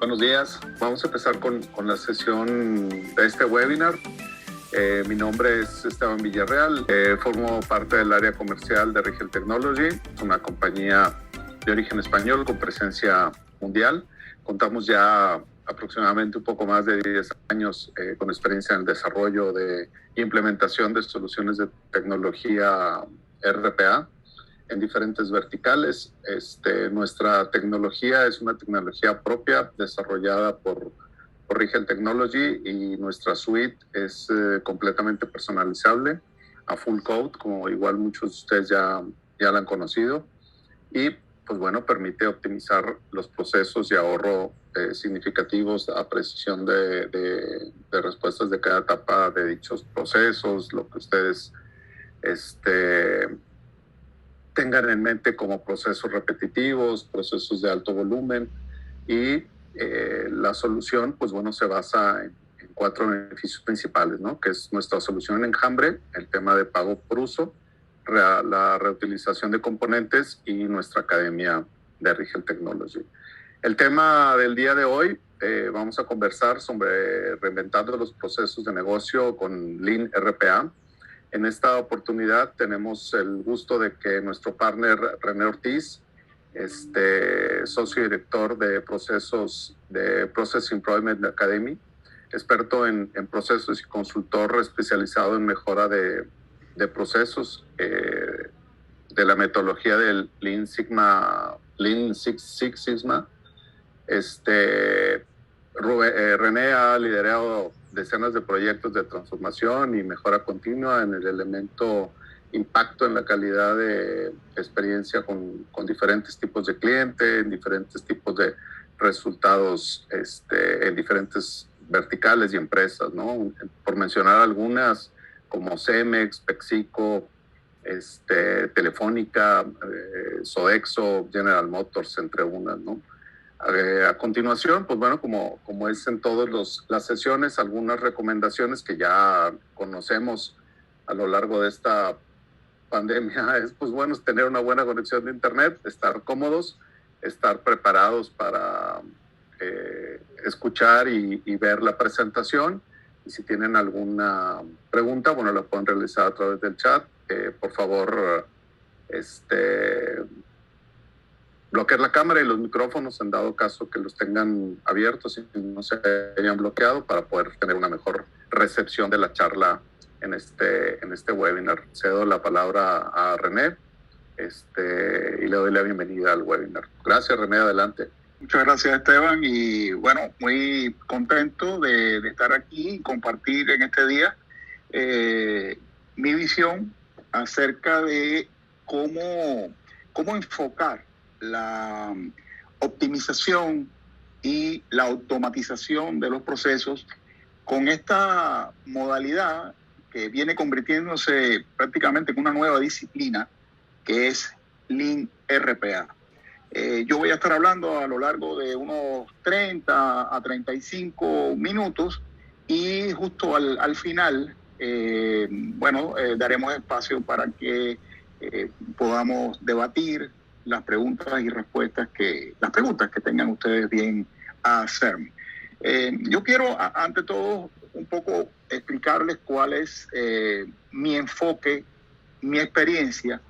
Buenos días. Vamos a empezar con la sesión de este webinar. Mi nombre es Esteban Villarreal. Formo parte del área comercial de Rigel Technology, una compañía de origen español con presencia mundial. Contamos ya aproximadamente un poco más de 10 años con experiencia en el desarrollo y implementación de soluciones de tecnología RPA en diferentes verticales. Nuestra tecnología es una tecnología propia desarrollada por Rigel Technology, y nuestra suite es completamente personalizable, a full code, como igual muchos de ustedes ya la han conocido, y pues bueno, permite optimizar los procesos y ahorro significativos a precisión de respuestas de cada etapa de dichos procesos, lo que ustedes tengan en mente como procesos repetitivos, procesos de alto volumen, y la solución, pues bueno, se basa en 4 beneficios principales, ¿no? Que es nuestra solución en enjambre, el tema de pago por uso, la reutilización de componentes y nuestra academia de Rigel Technology. El tema del día de hoy, vamos a conversar sobre reinventando los procesos de negocio con Lean RPA. En esta oportunidad tenemos el gusto de que nuestro partner René Ortiz, socio y director de procesos de Process Improvement Academy, experto en procesos y consultor especializado en mejora de procesos, de la metodología del Lean Six Sigma. René ha liderado decenas de proyectos de transformación y mejora continua en el elemento impacto en la calidad de experiencia con diferentes tipos de clientes, en diferentes tipos de resultados, en diferentes verticales y empresas, ¿no? Por mencionar algunas, como Cemex, PepsiCo, Telefónica, Sodexo, General Motors, entre unas, ¿no? A continuación, pues bueno, como es en todas las sesiones, algunas recomendaciones que ya conocemos a lo largo de esta pandemia es, pues bueno, tener una buena conexión de internet, estar cómodos, estar preparados para escuchar y ver la presentación. Y si tienen alguna pregunta, bueno, la pueden realizar a través del chat. Por favor, bloquear la cámara y los micrófonos en dado caso que los tengan abiertos y no se hayan bloqueado, para poder tener una mejor recepción de la charla en este webinar. Cedo la palabra a René y le doy la bienvenida al webinar. Gracias, René, adelante. Muchas gracias, Esteban, y bueno, muy contento de estar aquí y compartir en este día mi visión acerca de cómo enfocar la optimización y la automatización de los procesos con esta modalidad que viene convirtiéndose prácticamente en una nueva disciplina, que es Lean RPA. Yo voy a estar hablando a lo largo de unos 30 a 35 minutos, y justo al final, daremos espacio para que podamos debatir las preguntas y respuestas las preguntas que tengan ustedes bien a hacerme. Yo quiero, ante todo, un poco explicarles cuál es mi enfoque, mi experiencia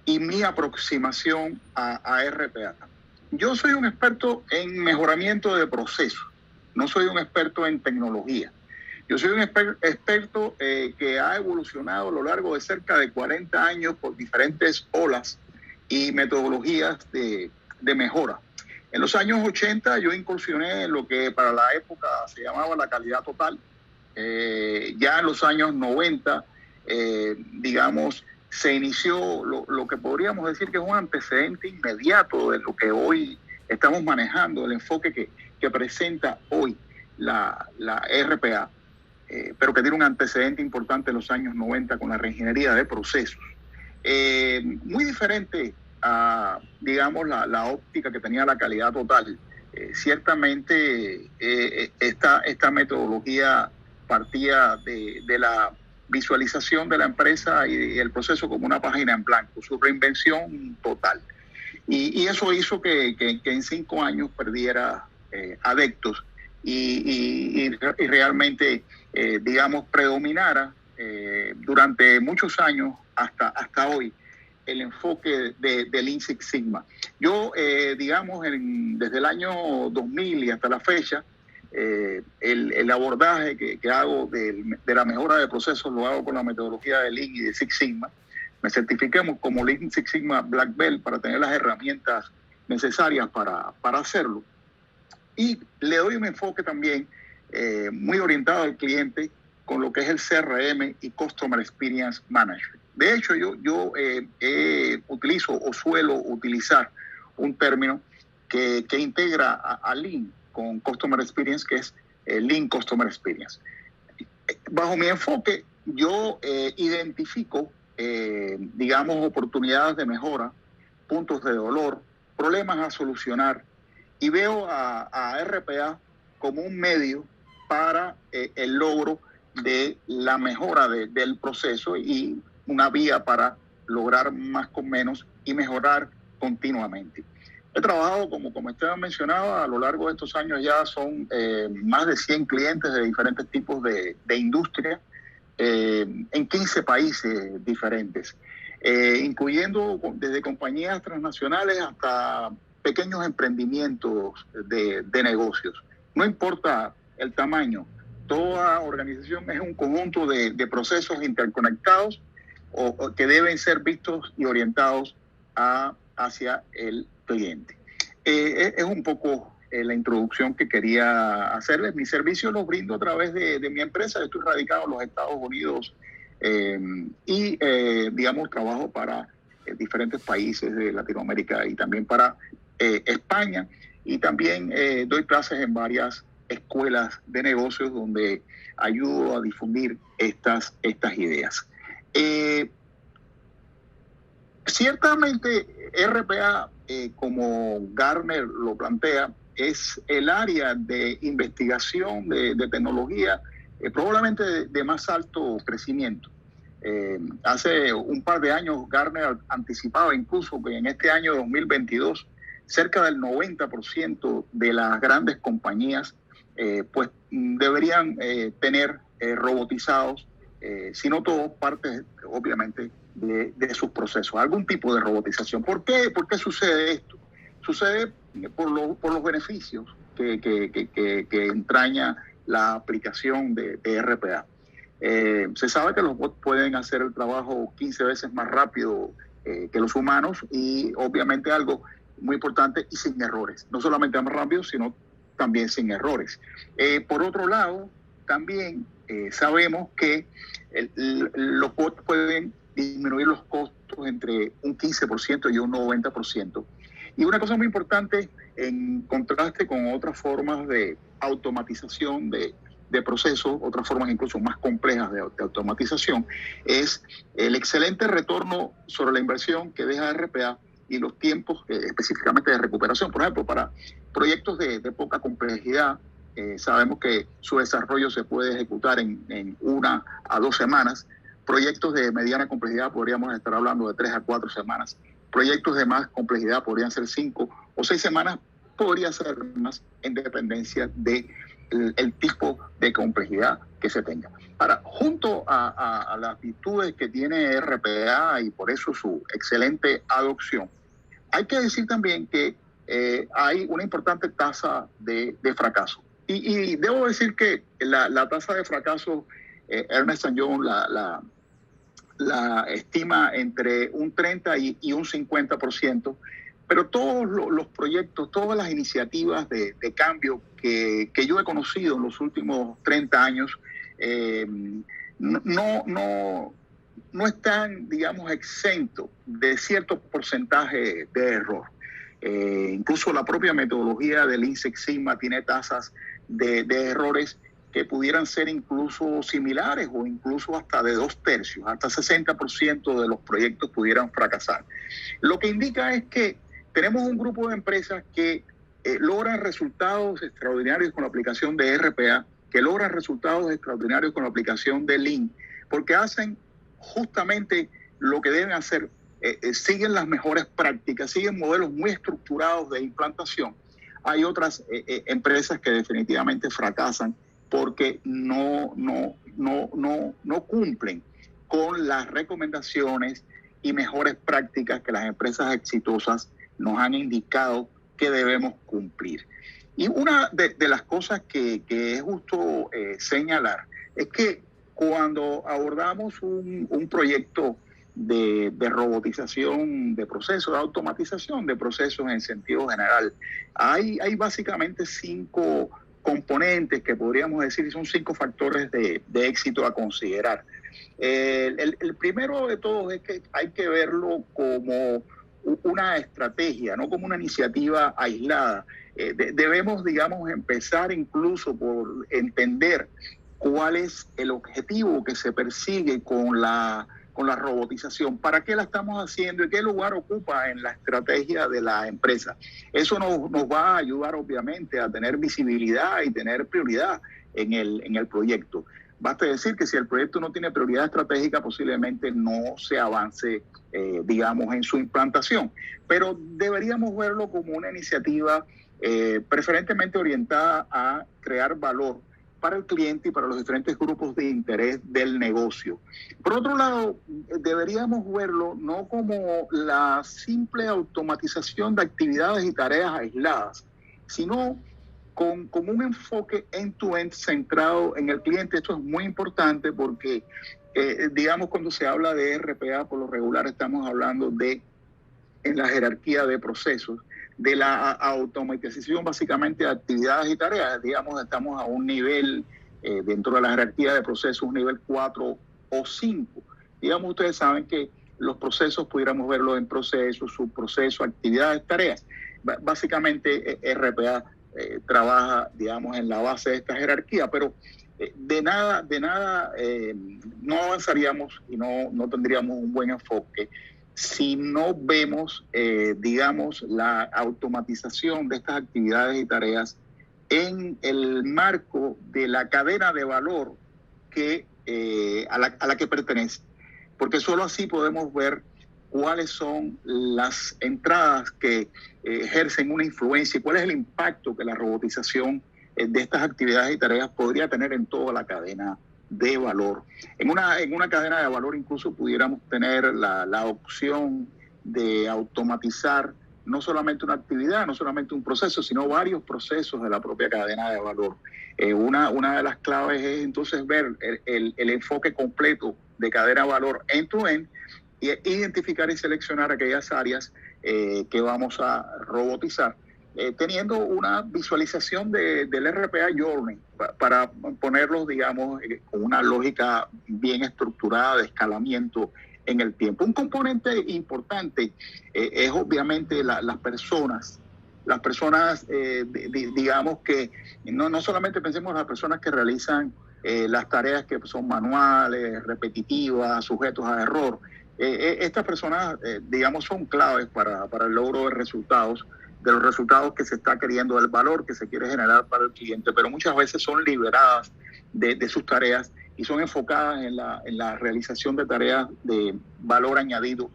y mi aproximación a RPA. Yo soy un experto en mejoramiento de procesos, no soy un experto en tecnología. Yo soy un experto que ha evolucionado a lo largo de cerca de 40 años por diferentes olas y metodologías de mejora. En los años 80 yo incursioné en lo que para la época se llamaba la calidad total. Ya en los años 90, se inició lo que podríamos decir que es un antecedente inmediato de lo que hoy estamos manejando, el enfoque que presenta hoy la RPA, pero que tiene un antecedente importante en los años 90 con la reingeniería de procesos. Muy diferente a, la óptica que tenía la calidad total. Ciertamente esta metodología partía de la visualización de la empresa y el proceso como una página en blanco, su reinvención total. Y eso hizo que en 5 años perdiera adeptos y realmente, digamos, predominara durante muchos años hasta hoy el enfoque de Lean Six Sigma. Yo, digamos, desde el año 2000 y hasta la fecha, el abordaje que hago de la mejora de procesos lo hago con la metodología de Lean y de Six Sigma. Me certifiquemos como Lean Six Sigma Black Belt para tener las herramientas necesarias para hacerlo. Y le doy un enfoque también muy orientado al cliente con lo que es el CRM y Customer Experience Management. De hecho, yo utilizo o suelo utilizar un término que integra a Lean con Customer Experience, que es Lean Customer Experience. Bajo mi enfoque, yo identifico, digamos, oportunidades de mejora, puntos de dolor, problemas a solucionar, y veo a RPA como un medio para el logro de la mejora del proceso y una vía para lograr más con menos y mejorar continuamente. He trabajado, como Esteban mencionaba, a lo largo de estos años ya son más de 100 clientes de diferentes tipos de industria en 15 países diferentes, incluyendo desde compañías transnacionales hasta pequeños emprendimientos de negocios. No importa el tamaño, toda organización es un conjunto de procesos interconectados o que deben ser vistos y orientados hacia el cliente. Es un poco la introducción que quería hacerles. Mi servicio los brindo a través de mi empresa. Estoy radicado en los Estados Unidos y, digamos, trabajo para diferentes países de Latinoamérica y también para España. Y también doy clases en varias escuelas de negocios donde ayudo a difundir estas ideas. Ciertamente RPA, como Gartner lo plantea, es el área de investigación de tecnología probablemente de más alto crecimiento. Hace un par de años Gartner anticipaba incluso que en este año 2022 cerca del 90% de las grandes compañías pues deberían tener robotizados, si no todos, partes obviamente de sus procesos, algún tipo de robotización. ¿Por qué sucede esto? Sucede por los beneficios que entraña la aplicación de RPA. Se sabe que los bots pueden hacer el trabajo 15 veces más rápido que los humanos y obviamente algo muy importante y sin errores. No solamente más rápido, sino también sin errores. Por otro lado, también sabemos que los bots pueden disminuir los costos entre un 15% y un 90%. Y una cosa muy importante, en contraste con otras formas de automatización de procesos, otras formas incluso más complejas de automatización, es el excelente retorno sobre la inversión que deja RPA y los tiempos específicamente de recuperación. Por ejemplo, para proyectos de poca complejidad, sabemos que su desarrollo se puede ejecutar en 1 a 2 semanas. Proyectos de mediana complejidad podríamos estar hablando de 3 a 4 semanas. Proyectos de más complejidad podrían ser 5 o 6 semanas, podría ser más en dependencia del tipo de complejidad que se tenga. Ahora, junto a las virtudes que tiene RPA y por eso su excelente adopción, hay que decir también que hay una importante tasa de fracaso. Y debo decir que la tasa de fracaso, Ernst & Young la estima entre un 30 y un 50%, pero todos los proyectos, todas las iniciativas de cambio que yo he conocido en los últimos 30 años no están, digamos, exentos de cierto porcentaje de error. Incluso la propia metodología del Lean Six Sigma tiene tasas de errores que pudieran ser incluso similares o incluso hasta de 2/3, hasta 60% de los proyectos pudieran fracasar. Lo que indica es que tenemos un grupo de empresas que logran resultados extraordinarios con la aplicación de RPA, que logran resultados extraordinarios con la aplicación de Lean, porque hacen justamente lo que deben hacer, siguen las mejores prácticas, siguen modelos muy estructurados de implantación, Hay otras empresas que definitivamente fracasan porque no cumplen con las recomendaciones y mejores prácticas que las empresas exitosas nos han indicado que debemos cumplir. Y una de las cosas que es justo señalar es que cuando abordamos un proyecto de robotización de procesos, de automatización de procesos en sentido general, hay básicamente 5 componentes que podríamos decir son 5 factores de éxito a considerar. El primero de todos es que hay que verlo como una estrategia, no como una iniciativa aislada. Debemos, digamos, empezar incluso por entender cuál es el objetivo que se persigue con la robotización, para qué la estamos haciendo y qué lugar ocupa en la estrategia de la empresa. Eso nos va a ayudar obviamente a tener visibilidad y tener prioridad en el proyecto. Basta decir que si el proyecto no tiene prioridad estratégica, posiblemente no se avance, digamos, en su implantación. Pero deberíamos verlo como una iniciativa preferentemente orientada a crear valor para el cliente y para los diferentes grupos de interés del negocio. Por otro lado, deberíamos verlo no como la simple automatización de actividades y tareas aisladas, sino con un enfoque end-to-end centrado en el cliente. Esto es muy importante porque, digamos, cuando se habla de RPA, por lo regular estamos hablando de, en la jerarquía de procesos, de la automatización básicamente de actividades y tareas. Digamos, estamos a un nivel, dentro de la jerarquía de procesos, un nivel 4 o 5. Digamos, ustedes saben que los procesos pudiéramos verlos en procesos, subprocesos, actividades, tareas. Básicamente, RPA trabaja, digamos, en la base de esta jerarquía, pero de nada no avanzaríamos y no tendríamos un buen enfoque si no vemos, digamos, la automatización de estas actividades y tareas en el marco de la cadena de valor que, a la que pertenece. Porque solo así podemos ver cuáles son las entradas que ejercen una influencia y cuál es el impacto que la robotización de estas actividades y tareas podría tener en toda la cadena de valor. En una cadena de valor incluso pudiéramos tener la opción de automatizar no solamente una actividad, no solamente un proceso, sino varios procesos de la propia cadena de valor. Una de las claves es entonces ver el enfoque completo de cadena de valor end-to-end y identificar y seleccionar aquellas áreas que vamos a robotizar, teniendo una visualización del RPA Journey para ponerlos, digamos, con una lógica bien estructurada de escalamiento en el tiempo. Un componente importante es obviamente las personas. Las personas, digamos que no solamente pensemos en las personas que realizan las tareas que son manuales, repetitivas, sujetos a error. Estas personas, digamos, son claves para el logro de los resultados que se está queriendo, del valor que se quiere generar para el cliente, pero muchas veces son liberadas de sus tareas y son enfocadas en la realización de tareas de valor añadido.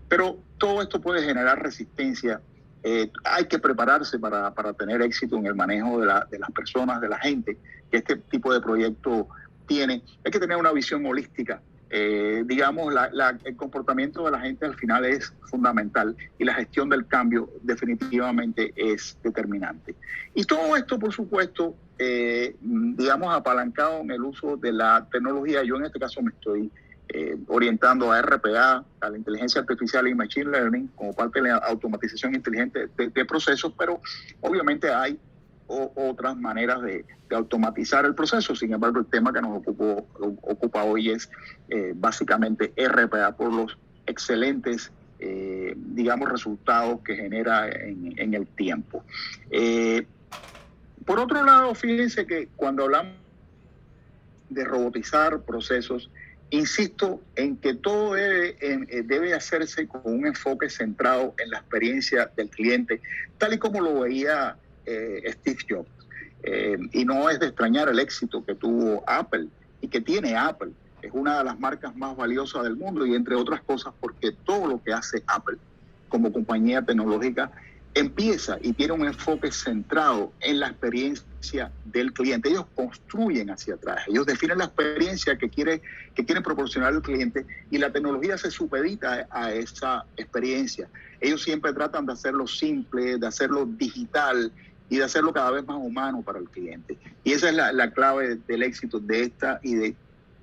Pero todo esto puede generar resistencia. Hay que prepararse para tener éxito en el manejo de las personas, de la gente que este tipo de proyecto tiene. Hay que tener una visión holística. Digamos, el comportamiento de la gente al final es fundamental y la gestión del cambio definitivamente es determinante. Y todo esto, por supuesto, digamos, apalancado en el uso de la tecnología. Yo en este caso me estoy orientando a RPA, a la inteligencia artificial y machine learning como parte de la automatización inteligente de procesos, pero obviamente hay otras maneras de automatizar el proceso. Sin embargo, el tema que nos ocupa hoy es básicamente RPA por los excelentes, digamos, resultados que genera en el tiempo. Por otro lado, fíjense que cuando hablamos de robotizar procesos, insisto en que todo debe hacerse con un enfoque centrado en la experiencia del cliente, tal y como lo veía Steve Jobs. Y no es de extrañar el éxito que tuvo Apple y que tiene Apple. Es una de las marcas más valiosas del mundo y entre otras cosas porque todo lo que hace Apple como compañía tecnológica empieza y tiene un enfoque centrado en la experiencia del cliente. Ellos construyen hacia atrás, ellos definen la experiencia que quieren proporcionar al cliente y la tecnología se supedita a esa experiencia. Ellos siempre tratan de hacerlo simple, de hacerlo digital y de hacerlo cada vez más humano para el cliente. Y esa es la clave del éxito de esta y de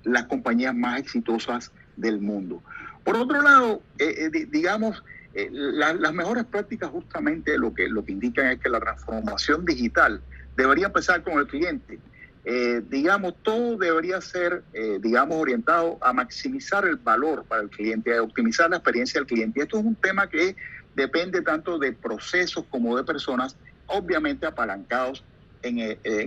las compañías más exitosas del mundo. Por otro lado, las mejores prácticas justamente lo que indican es que la transformación digital debería empezar con el cliente. Todo debería ser, orientado a maximizar el valor para el cliente, a optimizar la experiencia del cliente. Y esto es un tema que depende tanto de procesos como de personas, obviamente apalancados en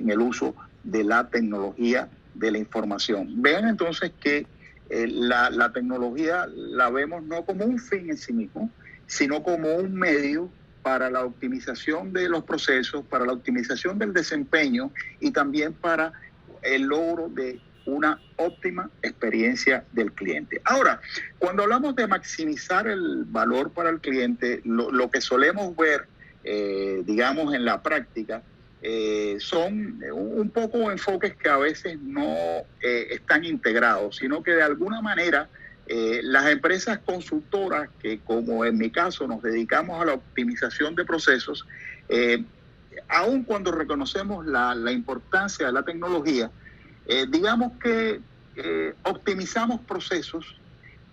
el uso de la tecnología de la información. Vean entonces que la tecnología la vemos no como un fin en sí mismo, sino como un medio para la optimización de los procesos, para la optimización del desempeño y también para el logro de una óptima experiencia del cliente. Ahora, cuando hablamos de maximizar el valor para el cliente, lo que solemos ver, en la práctica, son un poco enfoques que a veces no están integrados, sino que de alguna manera las empresas consultoras, que como en mi caso nos dedicamos a la optimización de procesos, aun cuando reconocemos la importancia de la tecnología, optimizamos procesos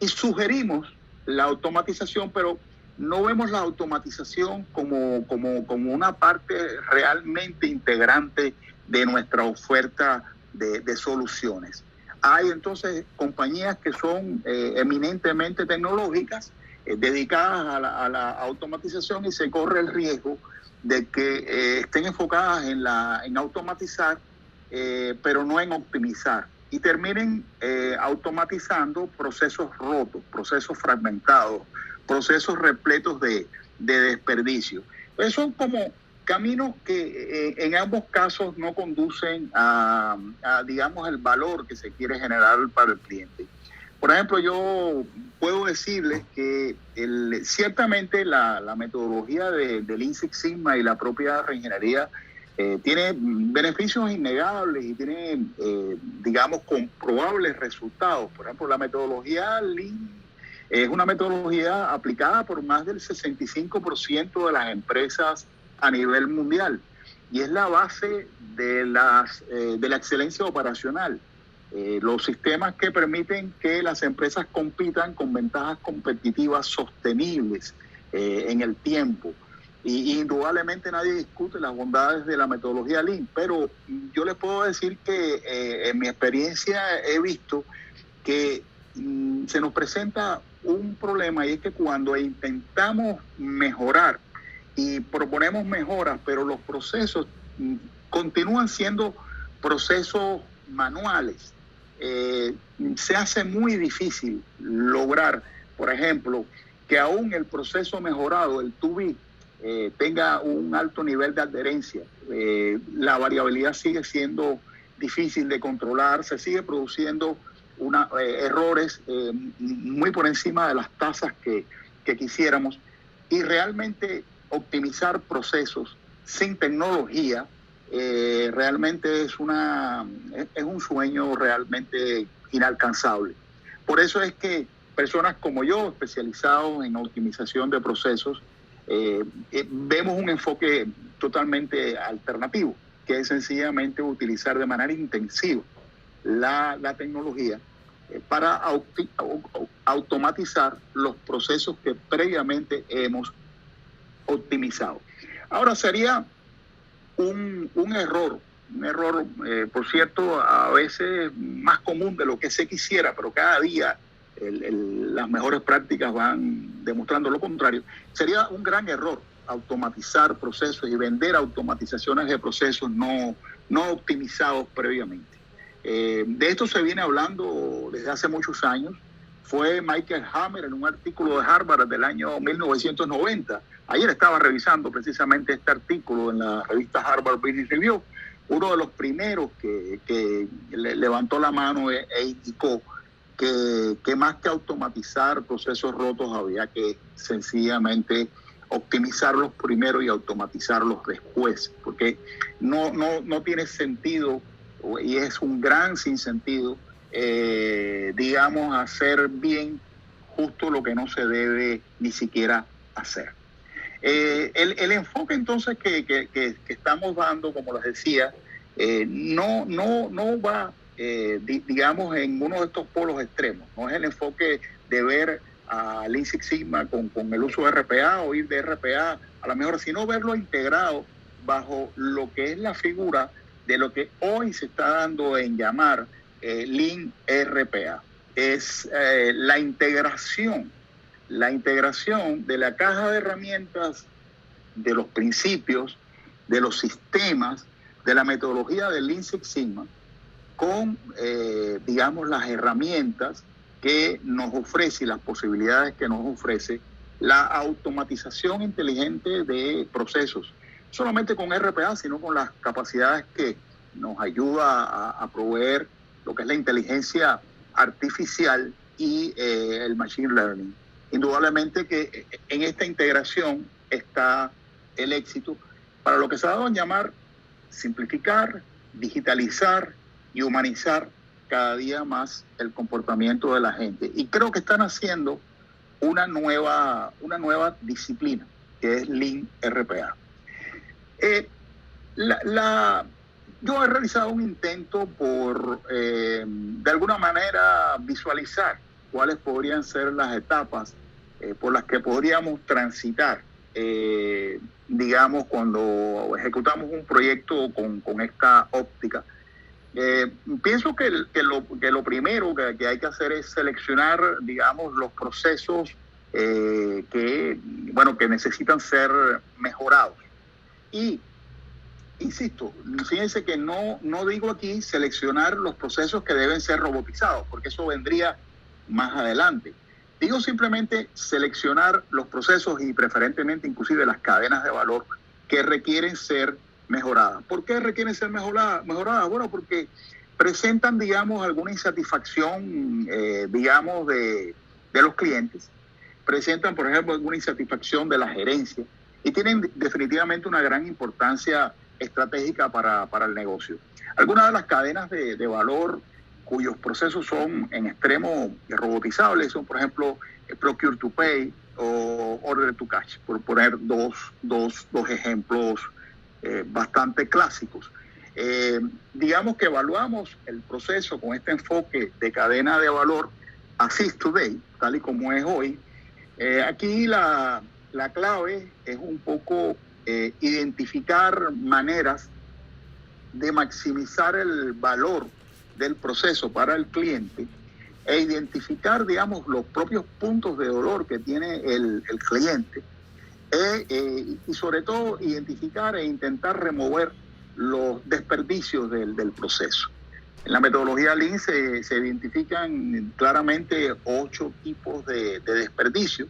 y sugerimos la automatización, pero no vemos la automatización como una parte realmente integrante de nuestra oferta de soluciones. Hay entonces compañías que son eminentemente tecnológicas, dedicadas a la automatización, y se corre el riesgo de que estén enfocadas en automatizar, pero no en optimizar, y terminen automatizando procesos rotos, procesos fragmentados, procesos repletos de desperdicio. Entonces son como caminos que en ambos casos no conducen a el valor que se quiere generar para el cliente. Por ejemplo, yo puedo decirles que ciertamente la metodología de Lean Six Sigma y la propia reingeniería tiene beneficios innegables y tiene, comprobables resultados. Por ejemplo, la metodología Lean es una metodología aplicada por más del 65% de las empresas a nivel mundial y es la base de la excelencia operacional. Los sistemas que permiten que las empresas compitan con ventajas competitivas sostenibles en el tiempo. Y indudablemente nadie discute las bondades de la metodología Lean, pero yo les puedo decir que en mi experiencia he visto que se nos presenta un problema, y es que cuando intentamos mejorar y proponemos mejoras, pero los procesos continúan siendo procesos manuales, se hace muy difícil lograr, por ejemplo, que aún el proceso mejorado, el to-be, tenga un alto nivel de adherencia. La variabilidad sigue siendo difícil de controlar, se sigue produciendo errores muy por encima de las tasas que quisiéramos, y realmente optimizar procesos sin tecnología realmente es un sueño realmente inalcanzable. Por eso es que personas como yo, especializados en optimización de procesos, vemos un enfoque totalmente alternativo, que es sencillamente utilizar de manera intensiva la tecnología para automatizar los procesos que previamente hemos optimizado. Ahora, sería un error, por cierto, a veces más común de lo que se quisiera, pero cada día las mejores prácticas van demostrando lo contrario. Sería un gran error automatizar procesos y vender automatizaciones de procesos no optimizados previamente. De esto se viene hablando desde hace muchos años. Fue Michael Hammer, en un artículo de Harvard del año 1990. Ayer estaba revisando precisamente este artículo en la revista Harvard Business Review. Uno de los primeros que levantó la mano e indicó que más que automatizar procesos rotos había que sencillamente optimizarlos primero y automatizarlos después, porque no tiene sentido, y es un gran sinsentido, digamos, hacer bien justo lo que no se debe ni siquiera hacer. El enfoque entonces que estamos dando, como les decía, no va, digamos, en uno de estos polos extremos. No es el enfoque de ver a Lean Six Sigma con el uso de RPA o ir de RPA a lo mejor, sino verlo integrado bajo lo que es la figura de lo que hoy se está dando en llamar Lean RPA. Es la integración de la caja de herramientas, de los principios, de los sistemas, de la metodología de Lean Six Sigma con, digamos, las herramientas que nos ofrece y las posibilidades que nos ofrece la automatización inteligente de procesos, no solamente con RPA, sino con las capacidades que nos ayuda a proveer lo que es la inteligencia artificial y el machine learning. Indudablemente que en esta integración está el éxito para lo que se ha dado en llamar simplificar, digitalizar y humanizar cada día más el comportamiento de la gente. Y creo que están haciendo una nueva disciplina, que es Lean RPA. Yo he realizado un intento por, de alguna manera, visualizar cuáles podrían ser las etapas por las que podríamos transitar, digamos, cuando ejecutamos un proyecto con esta óptica. Pienso que lo primero que hay que hacer es seleccionar, digamos, los procesos que necesitan ser mejorados. Y, insisto, fíjense que no digo aquí seleccionar los procesos que deben ser robotizados, porque eso vendría más adelante. Digo simplemente seleccionar los procesos y preferentemente inclusive las cadenas de valor que requieren ser mejoradas. ¿Por qué requieren ser mejoradas? Bueno, porque presentan, digamos, alguna insatisfacción, digamos, de los clientes. Presentan, por ejemplo, alguna insatisfacción de la gerencia y tienen definitivamente una gran importancia estratégica para el negocio. Algunas de las cadenas de valor cuyos procesos son en extremo robotizables son, por ejemplo, Procure to Pay o Order to Cash, por poner dos ejemplos bastante clásicos. Digamos que evaluamos el proceso con este enfoque de cadena de valor Assist Today, tal y como es hoy. Aquí la clave es un poco identificar maneras de maximizar el valor del proceso para el cliente e identificar, digamos, los propios puntos de dolor que tiene el cliente y sobre todo identificar e intentar remover los desperdicios del proceso. En la metodología Lean se identifican claramente 8 tipos de desperdicio.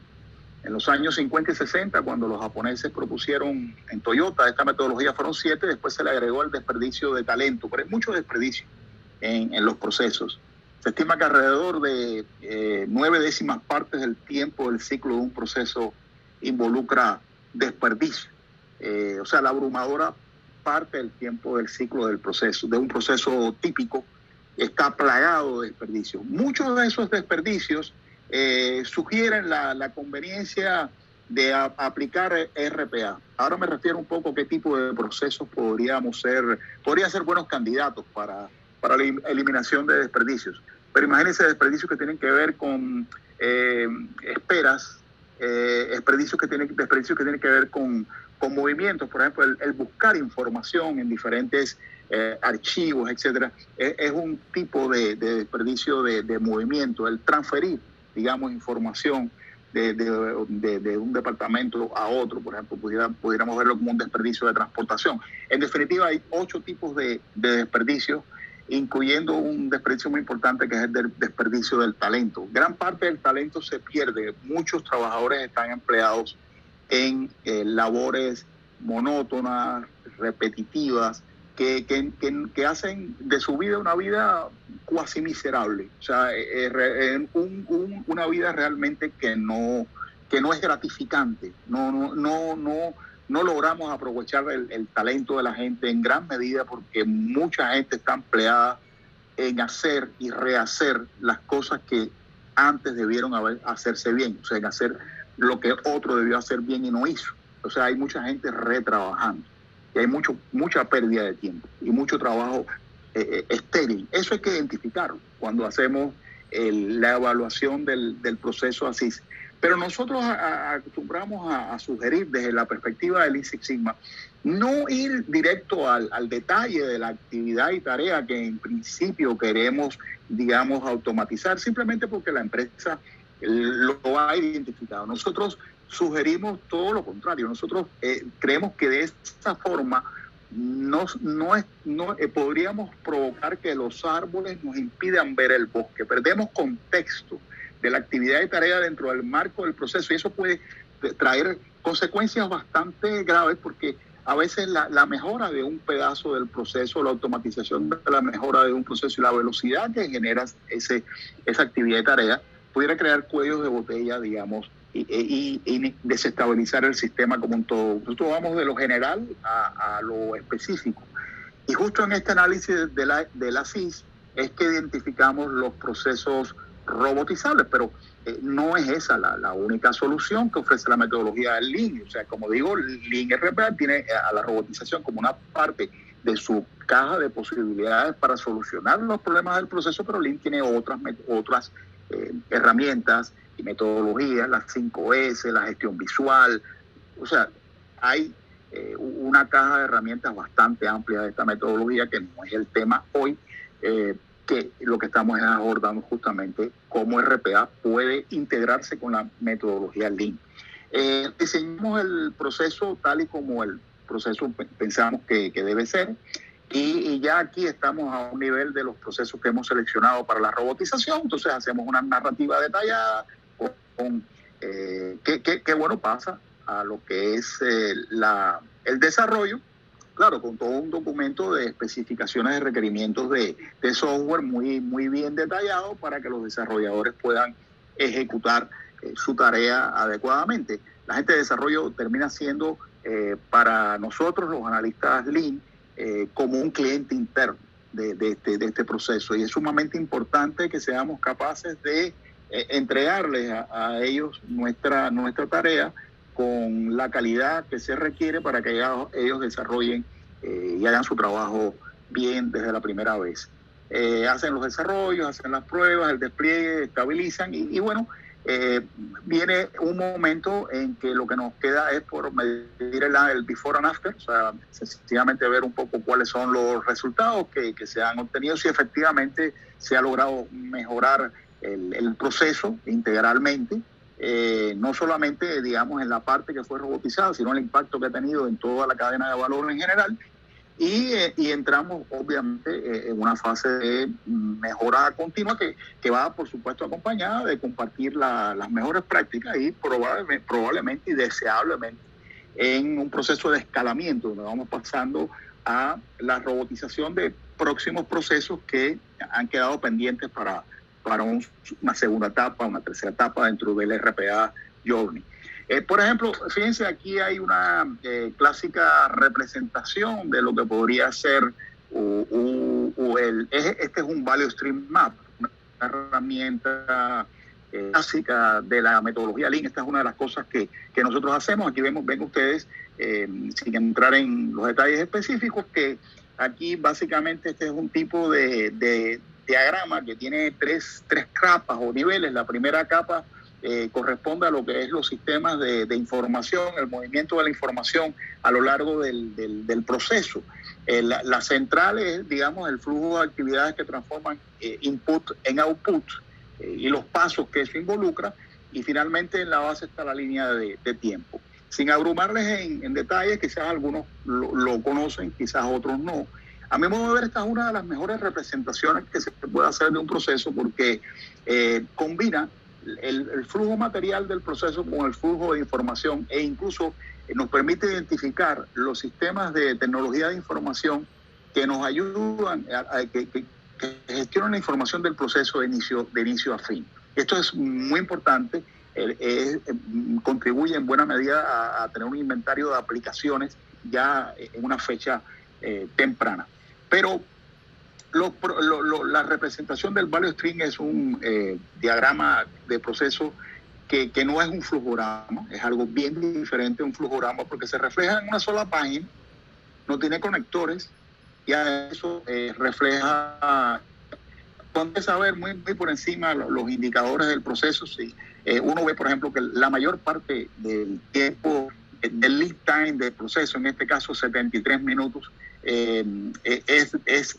En los años 50 y 60, cuando los japoneses propusieron en Toyota esta metodología, fueron 7, después se le agregó el desperdicio de talento, pero hay mucho desperdicio en los procesos. Se estima que alrededor de 9/10 partes del tiempo del ciclo de un proceso involucra desperdicio. O sea, la abrumadora parte del tiempo del ciclo del proceso, de un proceso típico, está plagado de desperdicios. Muchos de esos desperdicios sugieren la conveniencia de aplicar RPA. Ahora me refiero un poco a qué tipo de procesos podrían ser buenos candidatos para la eliminación de desperdicios. Pero imagínense desperdicios que tienen que ver con esperas, desperdicios que tienen que ver con movimientos, por ejemplo, el buscar información en diferentes archivos, etcétera, es un tipo de desperdicio de movimiento. El transferir, digamos, información de un departamento a otro, por ejemplo, pudiéramos verlo como un desperdicio de transportación. En definitiva, hay 8 tipos de desperdicios, incluyendo un desperdicio muy importante que es el desperdicio del talento. Gran parte del talento se pierde. Muchos trabajadores están empleados en labores monótonas, repetitivas, que hacen de su vida una vida cuasi miserable. O sea, una vida realmente que no que no es gratificante. No logramos aprovechar el talento de la gente en gran medida porque mucha gente está empleada en hacer y rehacer las cosas que antes debieron hacerse bien, o sea, en hacer lo que otro debió hacer bien y no hizo. O sea, hay mucha gente retrabajando y hay mucha pérdida de tiempo y mucho trabajo estéril. Eso hay que identificarlo cuando hacemos la evaluación del proceso ASIS. Pero nosotros acostumbramos a sugerir desde la perspectiva del Lean Six Sigma no ir directo al detalle de la actividad y tarea que en principio queremos, digamos, automatizar, simplemente porque la empresa lo ha identificado. Nosotros sugerimos todo lo contrario. Nosotros creemos que de esta forma podríamos provocar que los árboles nos impidan ver el bosque. Perdemos contexto de la actividad y tarea dentro del marco del proceso y eso puede traer consecuencias bastante graves porque a veces la mejora de un pedazo del proceso, la automatización de la mejora de un proceso y la velocidad que genera esa actividad y tarea pudiera crear cuellos de botella, digamos, y desestabilizar el sistema como un todo. Nosotros vamos de lo general a lo específico. Y justo en este análisis de la CIS es que identificamos los procesos robotizables, pero no es esa la única solución que ofrece la metodología del Lean. O sea, como digo, Lean RPA tiene a la robotización como una parte de su caja de posibilidades para solucionar los problemas del proceso, pero Lean tiene otras herramientas y metodologías, las 5S, la gestión visual. O sea, hay una caja de herramientas bastante amplia de esta metodología que no es el tema hoy, que lo que estamos es abordando justamente cómo RPA puede integrarse con la metodología Lean. Diseñamos el proceso tal y como el proceso pensamos que debe ser y ya aquí estamos a un nivel de los procesos que hemos seleccionado para la robotización. Entonces hacemos una narrativa detallada con qué bueno pasa a lo que es el desarrollo. Claro, con todo un documento de especificaciones de requerimientos de software muy bien detallado para que los desarrolladores puedan ejecutar su tarea adecuadamente. La gente de desarrollo termina siendo para nosotros, los analistas Lean, como un cliente interno de este proceso. Y es sumamente importante que seamos capaces de entregarles a ellos nuestra tarea con la calidad que se requiere para que ellos desarrollen y hagan su trabajo bien desde la primera vez. Hacen los desarrollos, hacen las pruebas, el despliegue, estabilizan y bueno, viene un momento en que lo que nos queda es por medir el before and after, o sea, sencillamente ver un poco cuáles son los resultados que se han obtenido, si efectivamente se ha logrado mejorar el proceso integralmente. No solamente, digamos, en la parte que fue robotizada, sino el impacto que ha tenido en toda la cadena de valor en general. Y entramos, obviamente, en una fase de mejora continua que va, por supuesto, acompañada de compartir las mejores prácticas y probablemente y deseablemente en un proceso de escalamiento, donde vamos pasando a la robotización de próximos procesos que han quedado pendientes para una segunda etapa, una tercera etapa dentro del RPA Journey. Por ejemplo, fíjense, aquí hay una clásica representación de lo que podría ser este es un Value Stream Map, una herramienta clásica de la metodología Lean. Esta es una de las cosas que nosotros hacemos. Aquí ven ustedes, sin entrar en los detalles específicos, que aquí básicamente este es un tipo de diagrama que tiene tres capas o niveles. La primera capa corresponde a lo que es los sistemas de información, el movimiento de la información a lo largo del proceso. La central es, digamos, el flujo de actividades que transforman input en output y los pasos que eso involucra. Y finalmente en la base está la línea de tiempo. Sin abrumarles en detalle, quizás algunos lo conocen, quizás otros no. A mi modo de ver, esta es una de las mejores representaciones que se puede hacer de un proceso porque combina el flujo material del proceso con el flujo de información e incluso nos permite identificar los sistemas de tecnología de información que nos ayudan a que gestionen la información del proceso de inicio a fin. Esto es muy importante contribuye en buena medida a tener un inventario de aplicaciones ya en una fecha temprana. Pero la representación del value stream es un diagrama de proceso que no es un flujograma, es algo bien diferente a un flujograma porque se refleja en una sola página, no tiene conectores y a eso refleja, puedes saber muy por encima los indicadores del proceso. Sí. Uno ve, por ejemplo, que la mayor parte del tiempo del lead time del proceso, en este caso 73 minutos, es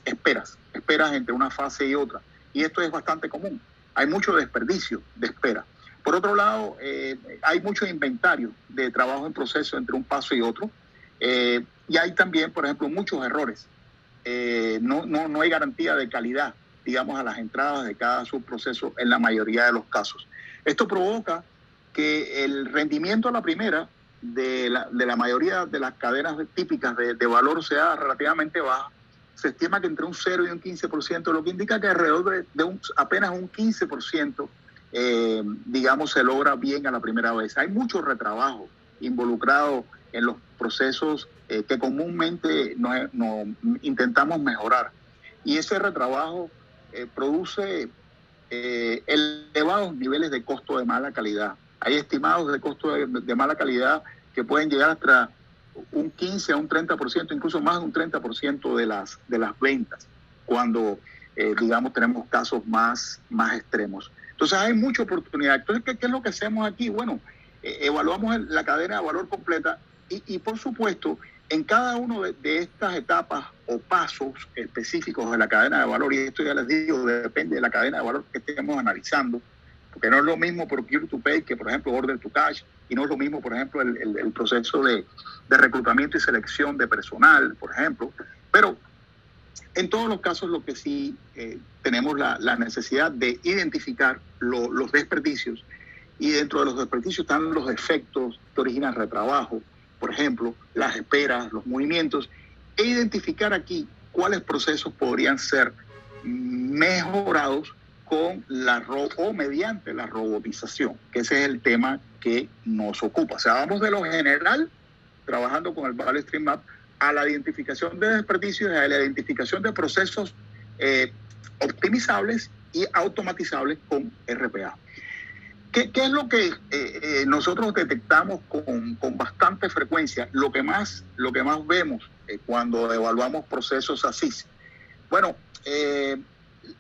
esperas entre una fase y otra. Y esto es bastante común. Hay mucho desperdicio de espera. Por otro lado, hay mucho inventario de trabajo en proceso entre un paso y otro. Y hay también, por ejemplo, muchos errores. No hay garantía de calidad, digamos, a las entradas de cada subproceso en la mayoría de los casos. Esto provoca que el rendimiento a la primera de la mayoría de las cadenas típicas de valor sea relativamente baja. Se estima que entre un 0 y un 15%, lo que indica que alrededor de apenas un 15%, digamos, se logra bien a la primera vez. Hay mucho retrabajo involucrado en los procesos que comúnmente no intentamos mejorar. Y ese retrabajo produce elevados niveles de costo de mala calidad. Hay estimados de costo de mala calidad que pueden llegar hasta un 15 a un 30%, incluso más de un 30% de las ventas, cuando, digamos, tenemos casos más extremos. Entonces hay mucha oportunidad. Entonces, ¿qué es lo que hacemos aquí? Bueno, evaluamos la cadena de valor completa y por supuesto, en cada uno de estas etapas o pasos específicos de la cadena de valor, y esto ya les digo, depende de la cadena de valor que estemos analizando, porque no es lo mismo procure to pay que, por ejemplo, order to cash, y no es lo mismo, por ejemplo, el proceso de reclutamiento y selección de personal, por ejemplo. Pero en todos los casos lo que sí tenemos la necesidad de identificar los desperdicios, y dentro de los desperdicios están los efectos que originan retrabajo, por ejemplo, las esperas, los movimientos, e identificar aquí cuáles procesos podrían ser mejorados con o mediante la robotización, que ese es el tema que nos ocupa. O sea, vamos de lo general, trabajando con el Value Stream Map, a la identificación de desperdicios y a la identificación de procesos optimizables y automatizables con RPA. ¿Qué es lo que nosotros detectamos con bastante frecuencia? Lo que más vemos cuando evaluamos procesos así. Bueno,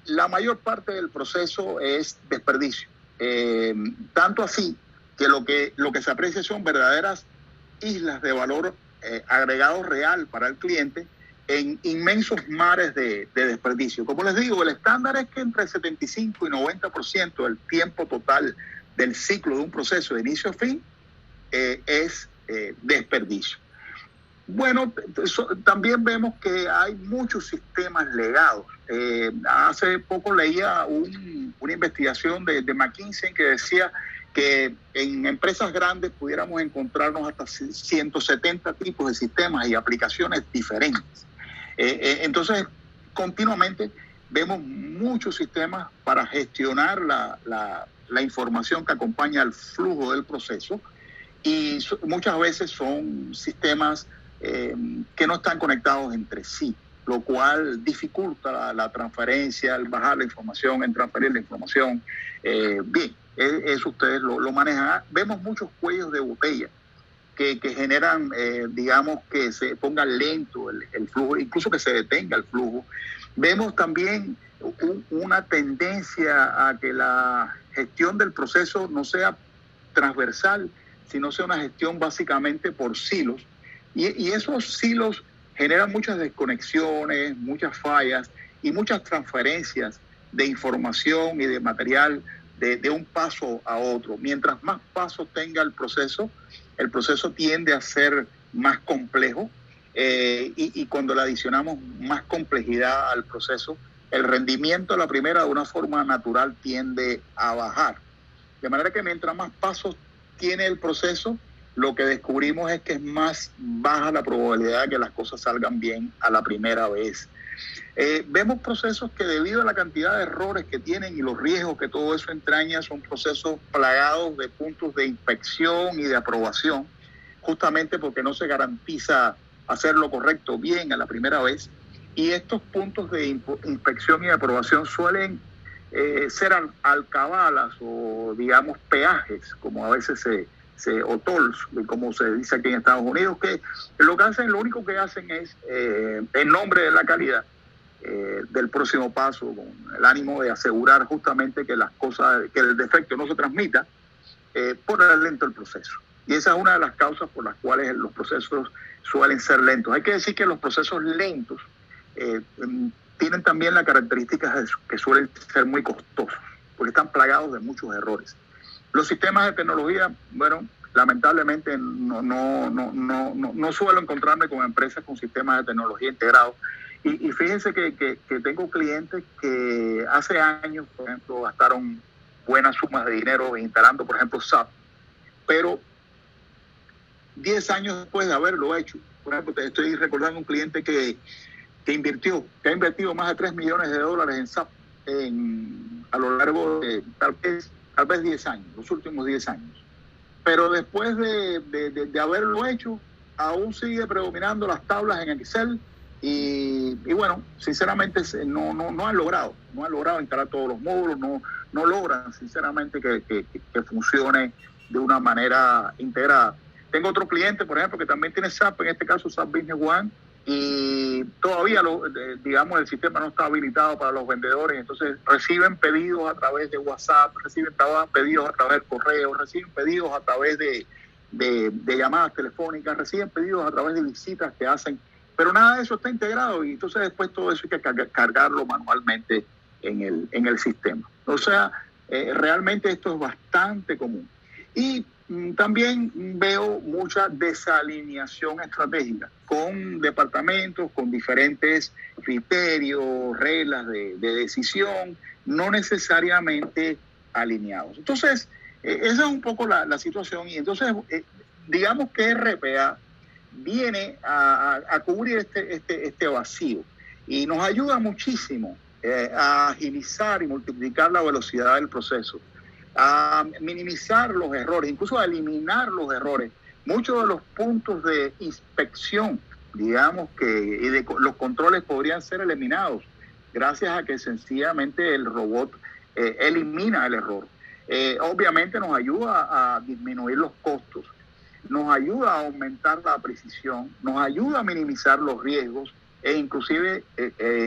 la mayor parte del proceso es desperdicio. Tanto así que lo que se aprecia son verdaderas islas de valor agregado real para el cliente en inmensos mares de desperdicio. Como les digo, el estándar es que entre 75 y 90% del tiempo total del ciclo de un proceso de inicio a fin es desperdicio. Bueno, también vemos que hay muchos sistemas legados. Hace poco leía una investigación de McKinsey que decía que en empresas grandes pudiéramos encontrarnos hasta 170 tipos de sistemas y aplicaciones diferentes. Entonces, continuamente vemos muchos sistemas para gestionar la información que acompaña al flujo del proceso, y muchas veces son sistemas que no están conectados entre sí, lo cual dificulta la transferencia, el bajar la información, el transferir la información. Bien, eso ustedes lo manejan. Vemos muchos cuellos de botella que generan, digamos, que se ponga lento el flujo, incluso que se detenga el flujo. Vemos también una tendencia a que la gestión del proceso no sea transversal, sino sea una gestión básicamente por silos. Y esos silos generan muchas desconexiones, muchas fallas y muchas transferencias de información y de material de un paso a otro. Mientras más pasos tenga el proceso tiende a ser más complejo, y cuando le adicionamos más complejidad al proceso, el rendimiento de la primera de una forma natural tiende a bajar. De manera que mientras más pasos tiene el proceso, lo que descubrimos es que es más baja la probabilidad de que las cosas salgan bien a la primera vez. Vemos procesos que debido a la cantidad de errores que tienen y los riesgos que todo eso entraña, son procesos plagados de puntos de inspección y de aprobación, justamente porque no se garantiza hacer lo correcto bien a la primera vez. Y estos puntos de inspección y de aprobación suelen ser alcabalas o, digamos, peajes, como a veces o tolls, como se dice aquí en Estados Unidos, que lo único que hacen es, en nombre de la calidad del próximo paso, con el ánimo de asegurar justamente que las cosas, que el defecto no se transmita, poner lento el proceso. Y esa es una de las causas por las cuales los procesos suelen ser lentos. Hay que decir que los procesos lentos tienen también la característica de que suelen ser muy costosos, porque están plagados de muchos errores. Los sistemas de tecnología, bueno, lamentablemente no suelo encontrarme con empresas con sistemas de tecnología integrados. Y fíjense que tengo clientes que hace años, por ejemplo, gastaron buenas sumas de dinero instalando, por ejemplo, SAP, pero 10 años después de haberlo hecho, por ejemplo, te estoy recordando un cliente que ha invertido más de $3 millones en SAP a lo largo de tal vez 10 años, los últimos 10 años. Pero después de haberlo hecho, aún sigue predominando las tablas en Excel y bueno, sinceramente no han logrado instalar todos los módulos, no logran sinceramente que funcione de una manera integrada. Tengo otro cliente, por ejemplo, que también tiene SAP, en este caso SAP Business One, y todavía digamos el sistema no está habilitado para los vendedores, entonces reciben pedidos a través de WhatsApp, reciben pedidos a través del correo, reciben pedidos a través de llamadas telefónicas, reciben pedidos a través de visitas que hacen, pero nada de eso está integrado y entonces después todo eso hay que cargarlo manualmente en el sistema. O sea, realmente esto es bastante común. Y también veo mucha desalineación estratégica con departamentos, con diferentes criterios, reglas de decisión, no necesariamente alineados. Entonces, esa es un poco la situación y entonces digamos que RPA viene a cubrir este vacío y nos ayuda muchísimo a agilizar y multiplicar la velocidad del proceso, a minimizar los errores, incluso a eliminar los errores. Muchos de los puntos de inspección, digamos y de los controles podrían ser eliminados gracias a que sencillamente el robot elimina el error. Obviamente nos ayuda a disminuir los costos, nos ayuda a aumentar la precisión, nos ayuda a minimizar los riesgos e inclusive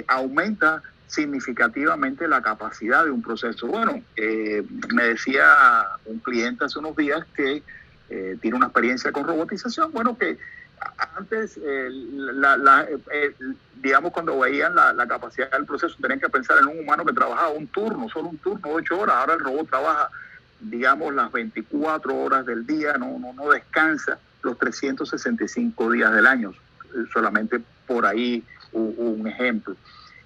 aumenta significativamente la capacidad de un proceso. Bueno, me decía un cliente hace unos días que tiene una experiencia con robotización, bueno, que antes, digamos, cuando veían la capacidad del proceso, tenían que pensar en un humano que trabajaba solo un turno, 8 horas, ahora el robot trabaja, digamos, las 24 horas del día, no descansa los 365 días del año, solamente por ahí un ejemplo.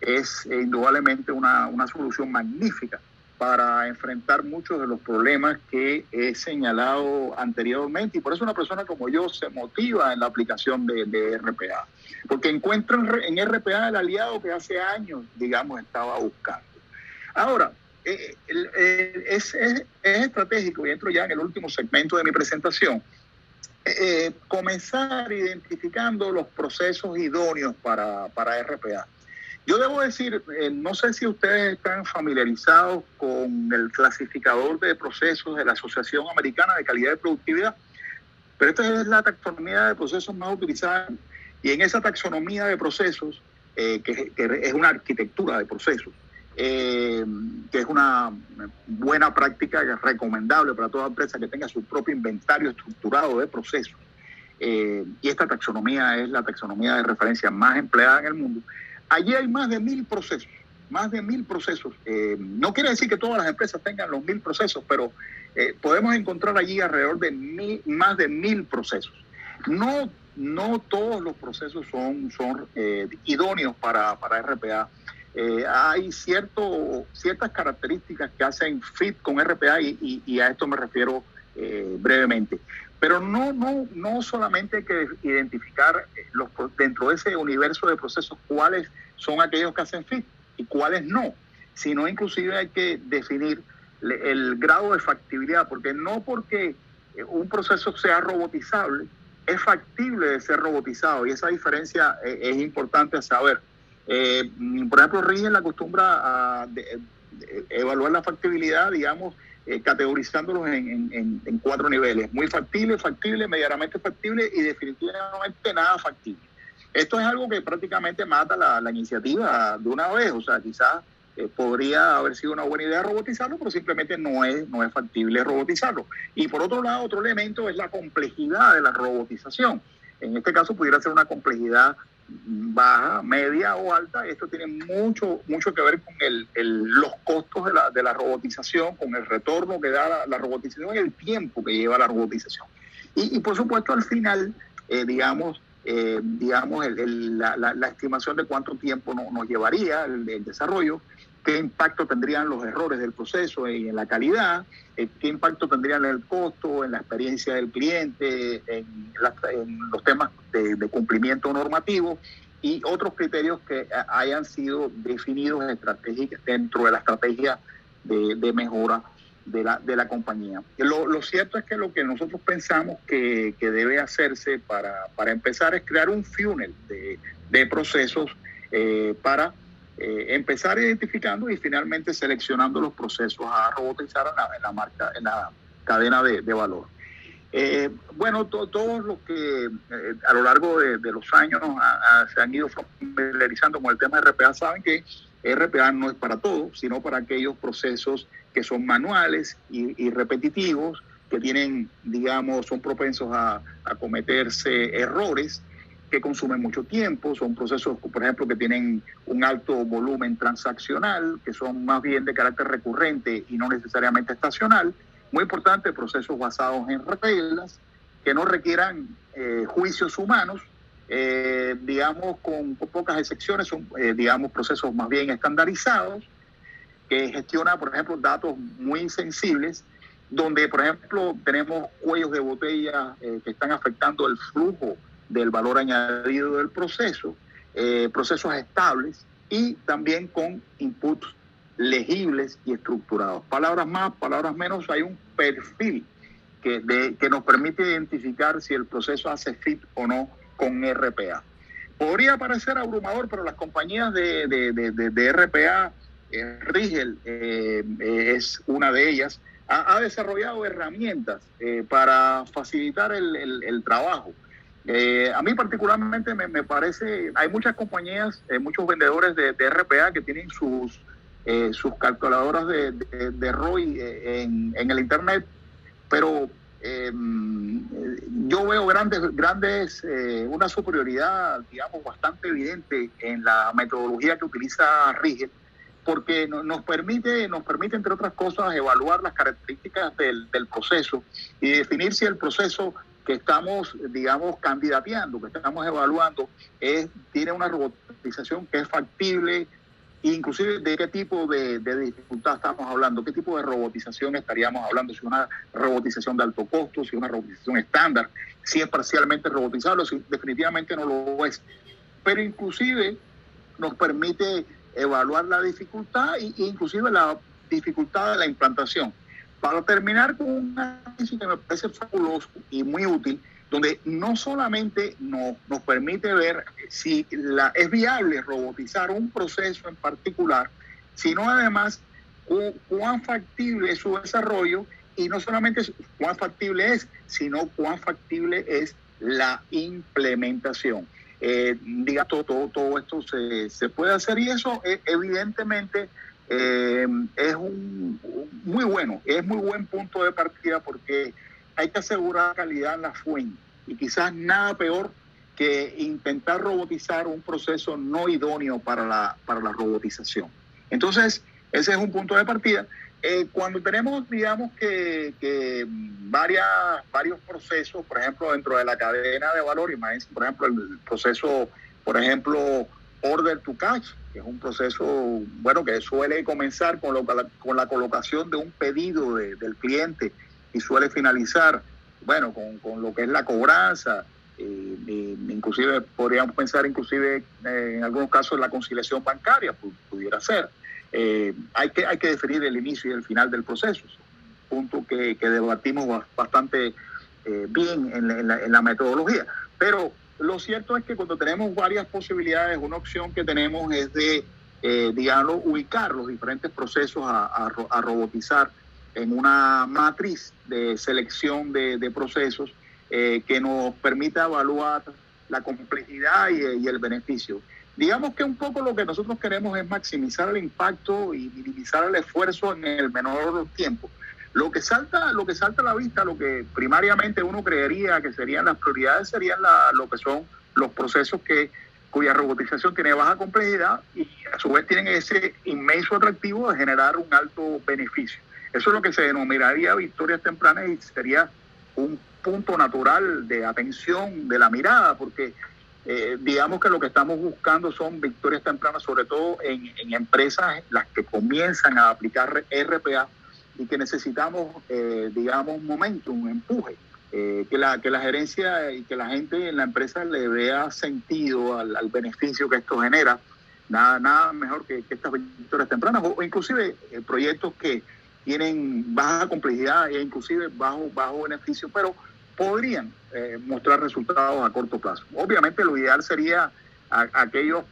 Es indudablemente una solución magnífica para enfrentar muchos de los problemas que he señalado anteriormente y por eso una persona como yo se motiva en la aplicación de RPA, porque encuentra en RPA el aliado que hace años, digamos, estaba buscando. Ahora, es estratégico, y entro ya en el último segmento de mi presentación, comenzar identificando los procesos idóneos para RPA. Yo debo decir, no sé si ustedes están familiarizados con el clasificador de procesos de la Asociación Americana de Calidad y Productividad, pero esta es la taxonomía de procesos más utilizada y en esa taxonomía de procesos, que es una arquitectura de procesos, que es una buena práctica recomendable para toda empresa que tenga su propio inventario estructurado de procesos. Y esta taxonomía es la taxonomía de referencia más empleada en el mundo. Allí hay más de 1.000 procesos, no quiere decir que todas las empresas tengan los 1.000 procesos, pero podemos encontrar allí alrededor de más de 1.000 procesos. No todos los procesos son idóneos para RPA. Hay ciertas características que hacen fit con RPA y a esto me refiero brevemente. Pero no solamente hay que identificar dentro de ese universo de procesos cuáles son aquellos que hacen fit y cuáles no, sino inclusive hay que definir el grado de factibilidad, porque no porque un proceso sea robotizable, es factible de ser robotizado, y esa diferencia es importante saber. Por ejemplo, Rigel acostumbra a evaluar la factibilidad, digamos, categorizándolos en 4 niveles: muy factible, factible, medianamente factible y definitivamente nada factible. Esto es algo que prácticamente mata la iniciativa de una vez. O sea, quizás podría haber sido una buena idea robotizarlo, pero simplemente no es factible robotizarlo. Y por otro lado, otro elemento es la complejidad de la robotización. En este caso pudiera ser una complejidad baja, media o alta. Esto tiene mucho que ver con los costos de la robotización, con el retorno que da la robotización y el tiempo que lleva la robotización. Y por supuesto, al final, la estimación de cuánto tiempo nos llevaría el desarrollo, qué impacto tendrían los errores del proceso en la calidad, qué impacto tendrían en el costo, en la experiencia del cliente, en los temas de cumplimiento normativo y otros criterios que hayan sido definidos dentro de la estrategia de mejora de la compañía. Lo cierto es que lo que nosotros pensamos que debe hacerse para empezar es crear un funnel de procesos para empezar identificando y finalmente seleccionando los procesos a robotizar en la cadena de valor. Todos los que a lo largo de los años se han ido familiarizando con el tema de RPA saben que RPA no es para todo, sino para aquellos procesos que son manuales y repetitivos, que tienen, son propensos a cometerse errores, que consumen mucho tiempo, son procesos, por ejemplo, que tienen un alto volumen transaccional, que son más bien de carácter recurrente y no necesariamente estacional. Muy importante, procesos basados en reglas, que no requieran juicios humanos, con pocas excepciones, son, procesos más bien estandarizados, que gestiona, por ejemplo, datos muy sensibles, donde, por ejemplo, tenemos cuellos de botella que están afectando el flujo del valor añadido del proceso, procesos estables y también con inputs legibles y estructurados. Palabras más, palabras menos, hay un perfil que nos permite identificar si el proceso hace fit o no con RPA. Podría parecer abrumador, pero las compañías de RPA, Rigel es una de ellas, ha desarrollado herramientas para facilitar el trabajo. A mí particularmente me parece, hay muchas compañías, muchos vendedores de RPA que tienen sus calculadoras de ROI en el internet, pero yo veo una superioridad, bastante evidente en la metodología que utiliza Rigel, porque nos permite, entre otras cosas, evaluar las características del proceso y definir si el proceso que estamos, candidateando, que estamos evaluando, tiene una robotización que es factible, inclusive de qué tipo de dificultad estamos hablando, qué tipo de robotización estaríamos hablando, si una robotización de alto costo, si una robotización estándar, si es parcialmente robotizable, si definitivamente no lo es. Pero inclusive nos permite evaluar la dificultad e inclusive la dificultad de la implantación. Para terminar con un análisis que me parece fabuloso y muy útil, donde no solamente nos permite ver si es viable robotizar un proceso en particular, sino además cuán factible es su desarrollo, y no solamente cuán factible es, sino cuán factible es la implementación. Todo esto se puede hacer, y eso evidentemente es muy buen punto de partida, porque hay que asegurar calidad en la fuente, y quizás nada peor que intentar robotizar un proceso no idóneo para la robotización. Entonces, ese es un punto de partida. Cuando tenemos, varios procesos, por ejemplo, dentro de la cadena de valor, imagínense, por ejemplo, el proceso, order to cash, que es un proceso, que suele comenzar con la colocación de un pedido del cliente y suele finalizar bueno, con lo que es la cobranza, inclusive podríamos pensar en algunos casos la conciliación bancaria pudiera ser. Hay que definir el inicio y el final del proceso, punto que debatimos bastante bien en la metodología. Pero lo cierto es que cuando tenemos varias posibilidades, una opción que tenemos es de, digamos, ubicar los diferentes procesos a robotizar en una matriz de selección de procesos que nos permita evaluar la complejidad y el beneficio. Digamos que un poco lo que nosotros queremos es maximizar el impacto y minimizar el esfuerzo en el menor tiempo. Lo que salta a la vista, lo que primariamente uno creería que serían las prioridades, serían lo que son los procesos cuya robotización tiene baja complejidad y a su vez tienen ese inmenso atractivo de generar un alto beneficio. Eso es lo que se denominaría victorias tempranas y sería un punto natural de atención de la mirada, porque digamos que lo que estamos buscando son victorias tempranas, sobre todo en empresas las que comienzan a aplicar RPA y que necesitamos, digamos, un momentum, un empuje, que la gerencia y que la gente en la empresa le vea sentido al beneficio que esto genera. Nada mejor que estas victorias tempranas o inclusive proyectos que tienen baja complejidad e inclusive bajo beneficio, pero podrían mostrar resultados a corto plazo. Obviamente lo ideal sería aquellos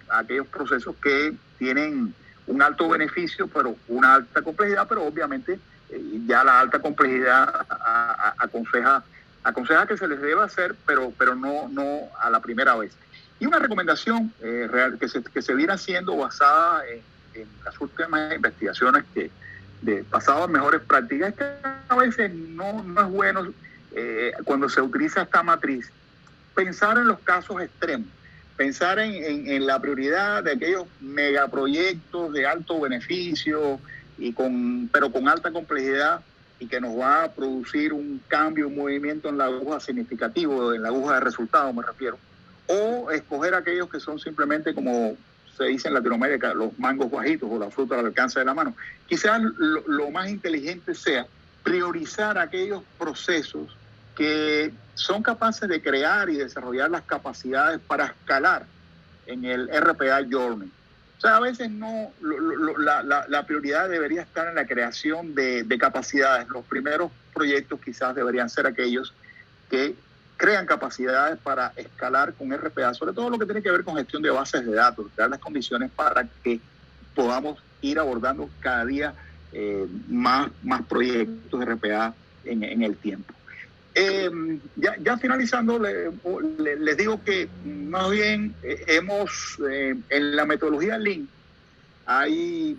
procesos que tienen un alto beneficio, pero una alta complejidad, pero obviamente ya la alta complejidad aconseja que se les deba hacer, pero no a la primera vez. Y una recomendación real que se viene haciendo basada en las últimas investigaciones basado en mejores prácticas, es que a veces no es bueno cuando se utiliza esta matriz pensar en los casos extremos, pensar en la prioridad de aquellos megaproyectos de alto beneficio pero con alta complejidad y que nos va a producir un cambio, un movimiento en la aguja significativo, en la aguja de resultados me refiero, o escoger aquellos que son simplemente, como se dice en Latinoamérica, los mangos bajitos o la fruta al alcance de la mano. Quizás lo más inteligente sea priorizar aquellos procesos que son capaces de crear y desarrollar las capacidades para escalar en el RPA Journey. O sea, a veces la prioridad debería estar en la creación de capacidades. Los primeros proyectos quizás deberían ser aquellos que crean capacidades para escalar con RPA, sobre todo lo que tiene que ver con gestión de bases de datos, crear las condiciones para que podamos ir abordando cada día más proyectos de RPA en el tiempo. Ya finalizando, les digo que más bien hemos, en la metodología Lean, hay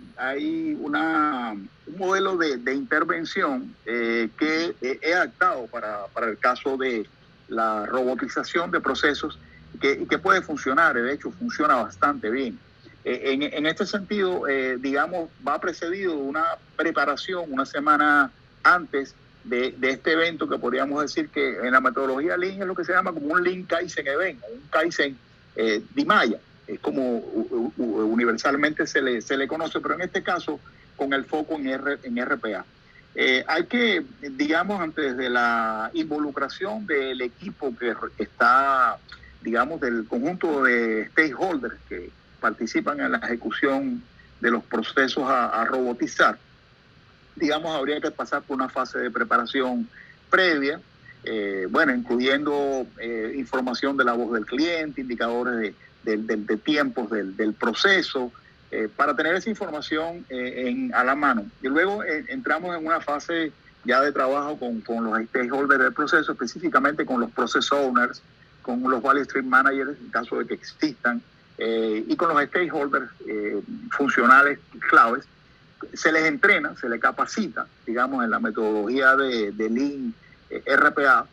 un modelo de intervención que he adaptado para el caso de la robotización de procesos que puede funcionar, de hecho funciona bastante bien. En este sentido, digamos, va precedido una preparación una semana antes de este evento, que podríamos decir que en la metodología Lean es lo que se llama como un Lean Kaizen Event, un Kaizen Dimaya, es como universalmente se le conoce, pero en este caso con el foco en RPA. Hay que, digamos, antes de la involucración del equipo que está, digamos, del conjunto de stakeholders que participan en la ejecución de los procesos a robotizar, digamos, habría que pasar por una fase de preparación previa, incluyendo información de la voz del cliente, indicadores de tiempos del proceso, para tener esa información a la mano. Y luego entramos en una fase ya de trabajo con los stakeholders del proceso, específicamente con los process owners, con los value stream managers, en caso de que existan, y con los stakeholders funcionales claves. Se les entrena, se les capacita, digamos, en la metodología de Lean RPA,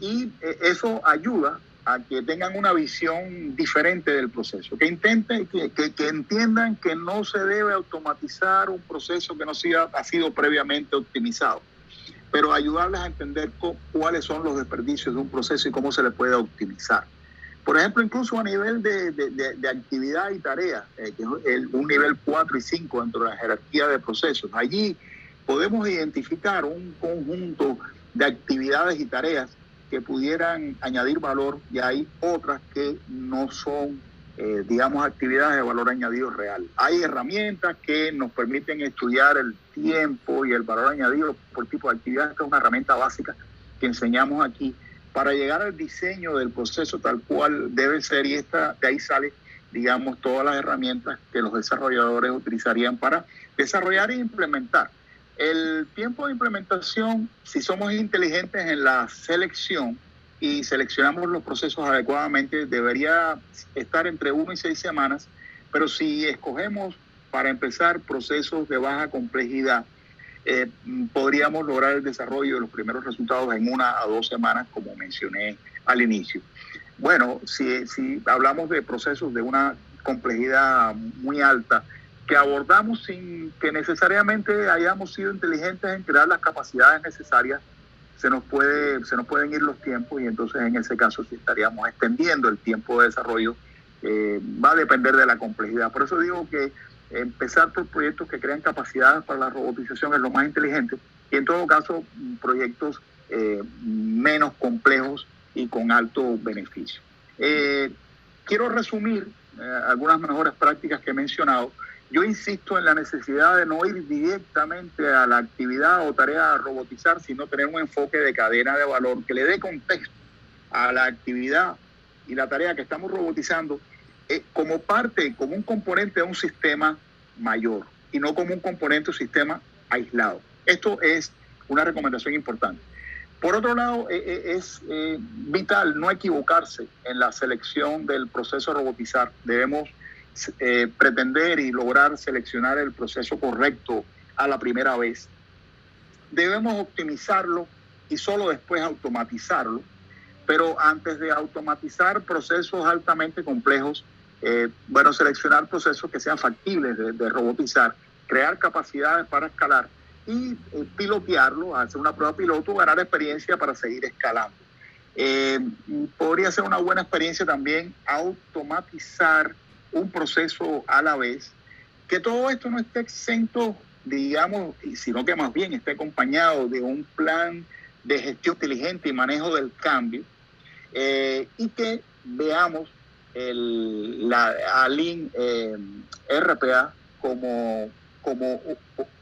y eso ayuda a que tengan una visión diferente del proceso, que intenten, que entiendan que no se debe automatizar un proceso que no ha sido previamente optimizado, pero ayudarles a entender cuáles son los desperdicios de un proceso y cómo se le puede optimizar. Por ejemplo, incluso a nivel de actividad y tarea, que es un nivel 4 y 5 dentro de la jerarquía de procesos. Allí podemos identificar un conjunto de actividades y tareas que pudieran añadir valor, y hay otras que no son, digamos, actividades de valor añadido real. Hay herramientas que nos permiten estudiar el tiempo y el valor añadido por tipo de actividad. Esta es una herramienta básica que enseñamos aquí para llegar al diseño del proceso tal cual debe ser, y de ahí sale, digamos, todas las herramientas que los desarrolladores utilizarían para desarrollar e implementar. El tiempo de implementación, si somos inteligentes en la selección y seleccionamos los procesos adecuadamente, debería estar entre 1 y 6 semanas, pero si escogemos para empezar procesos de baja complejidad, podríamos lograr el desarrollo de los primeros resultados en 1 a 2 semanas, como mencioné al inicio. Bueno, si hablamos de procesos de una complejidad muy alta, que abordamos sin que necesariamente hayamos sido inteligentes en crear las capacidades necesarias, se nos pueden ir los tiempos, y entonces en ese caso sí estaríamos extendiendo el tiempo de desarrollo. Va a depender de la complejidad. Por eso digo que empezar por proyectos que crean capacidades para la robotización es lo más inteligente, y en todo caso proyectos menos complejos y con alto beneficio. Quiero resumir algunas mejores prácticas que he mencionado. Yo insisto en la necesidad de no ir directamente a la actividad o tarea a robotizar, sino tener un enfoque de cadena de valor que le dé contexto a la actividad y la tarea que estamos robotizando como parte, como un componente de un sistema mayor, y no como un componente o sistema aislado. Esto es una recomendación importante. Por otro lado, es vital no equivocarse en la selección del proceso a robotizar. Debemos pretender y lograr seleccionar el proceso correcto a la primera vez. Debemos optimizarlo y solo después automatizarlo, pero antes de automatizar procesos altamente complejos, seleccionar procesos que sean factibles de robotizar, crear capacidades para escalar y pilotearlo, hacer una prueba piloto, ganar experiencia para seguir escalando. Podría ser una buena experiencia también automatizar un proceso a la vez, que todo esto no esté exento, digamos, sino que más bien esté acompañado de un plan de gestión inteligente y manejo del cambio, y que veamos a Lean RPA como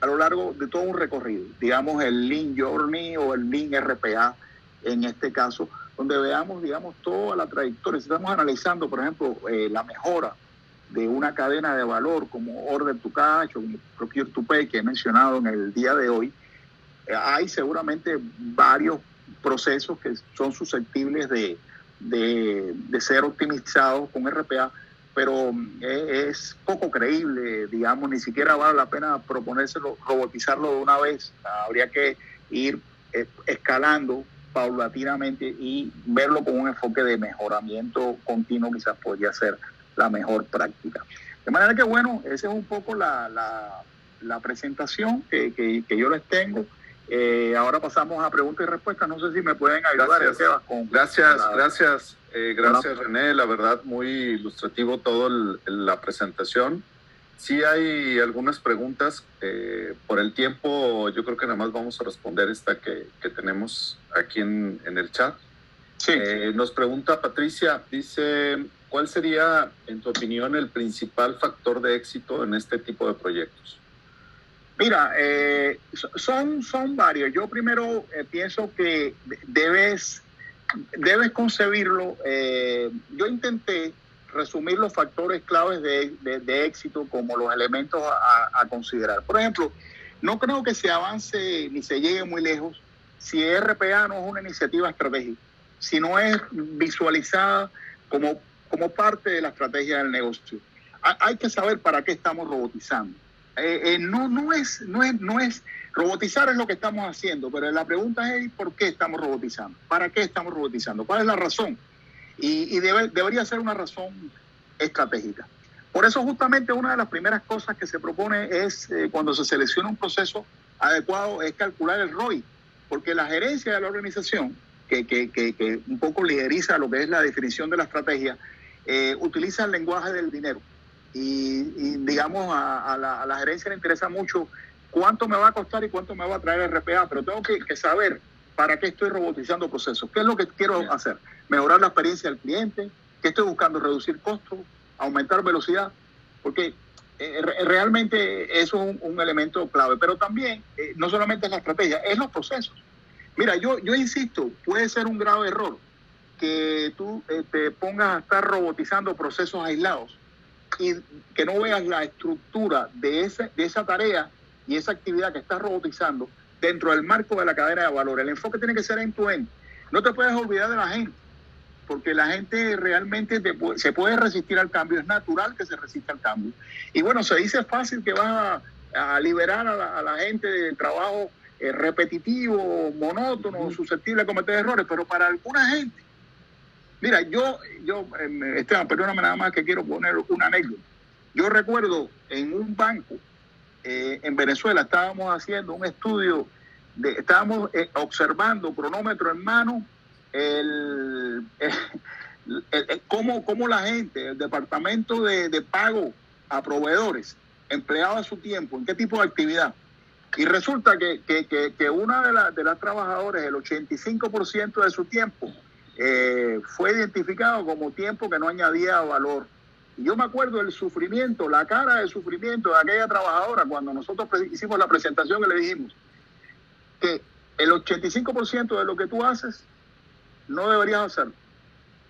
a lo largo de todo un recorrido, digamos el Lean Journey o el Lean RPA en este caso, donde veamos, digamos, toda la trayectoria. Si estamos analizando, por ejemplo, la mejora de una cadena de valor como Order to Cash o Procure to Pay, que he mencionado en el día de hoy, hay seguramente varios procesos que son susceptibles de ser optimizados con RPA, pero es poco creíble, digamos, ni siquiera vale la pena proponérselo, robotizarlo de una vez. Habría que ir escalando paulatinamente y verlo con un enfoque de mejoramiento continuo. Quizás podría ser la mejor práctica. De manera que, bueno, esa es un poco la presentación que yo les tengo. Ahora pasamos a preguntas y respuestas. No sé si me pueden ayudar. Gracias, René. La verdad, muy ilustrativo todo la presentación. Sí hay algunas preguntas. Por el tiempo, yo creo que nada más vamos a responder esta que tenemos aquí en el chat. Sí. Nos pregunta Patricia, dice, ¿cuál sería, en tu opinión, el principal factor de éxito en este tipo de proyectos? Mira, son varios. Yo primero pienso que debes concebirlo. Yo intenté resumir los factores claves de éxito como los elementos a considerar. Por ejemplo, no creo que se avance ni se llegue muy lejos si RPA no es una iniciativa estratégica, si no es visualizada como parte de la estrategia del negocio. Hay que saber para qué estamos robotizando. No es robotizar es lo que estamos haciendo, pero la pregunta es ¿por qué estamos robotizando? ¿Para qué estamos robotizando? ¿Cuál es la razón? Y debería ser una razón estratégica. Por eso justamente una de las primeras cosas que se propone es cuando se selecciona un proceso adecuado es calcular el ROI, porque la gerencia de la organización que un poco lideriza lo que es la definición de la estrategia, utiliza el lenguaje del dinero. Y digamos, a la gerencia le interesa mucho cuánto me va a costar y cuánto me va a traer el RPA, pero tengo que saber ¿para qué estoy robotizando procesos? ¿Qué es lo que quiero hacer? Mejorar la experiencia del cliente. ¿Qué estoy buscando? Reducir costos, aumentar velocidad, porque realmente eso es un elemento clave. Pero también, no solamente es la estrategia, es los procesos. Mira, yo insisto, puede ser un grave error que tú te pongas a estar robotizando procesos aislados y que no veas la estructura de esa tarea y esa actividad que estás robotizando dentro del marco de la cadena de valor. El enfoque tiene que ser end-to-end. No te puedes olvidar de la gente, porque la gente realmente se puede resistir al cambio, es natural que se resista al cambio. Y bueno, se dice fácil que vas a liberar a la gente del trabajo repetitivo, monótono, susceptible a cometer errores, pero para alguna gente, mira, yo Esteban, perdóname nada más que quiero poner una anécdota. Yo recuerdo en un banco en Venezuela, estábamos haciendo un estudio, estábamos observando cronómetro en mano, cómo la gente, el departamento de pago a proveedores empleaba su tiempo, en qué tipo de actividad. Y resulta que una de las trabajadoras, el 85% de su tiempo, fue identificado como tiempo que no añadía valor. Y yo me acuerdo del sufrimiento, la cara de sufrimiento de aquella trabajadora cuando nosotros hicimos la presentación y le dijimos que el 85% de lo que tú haces no deberías hacerlo.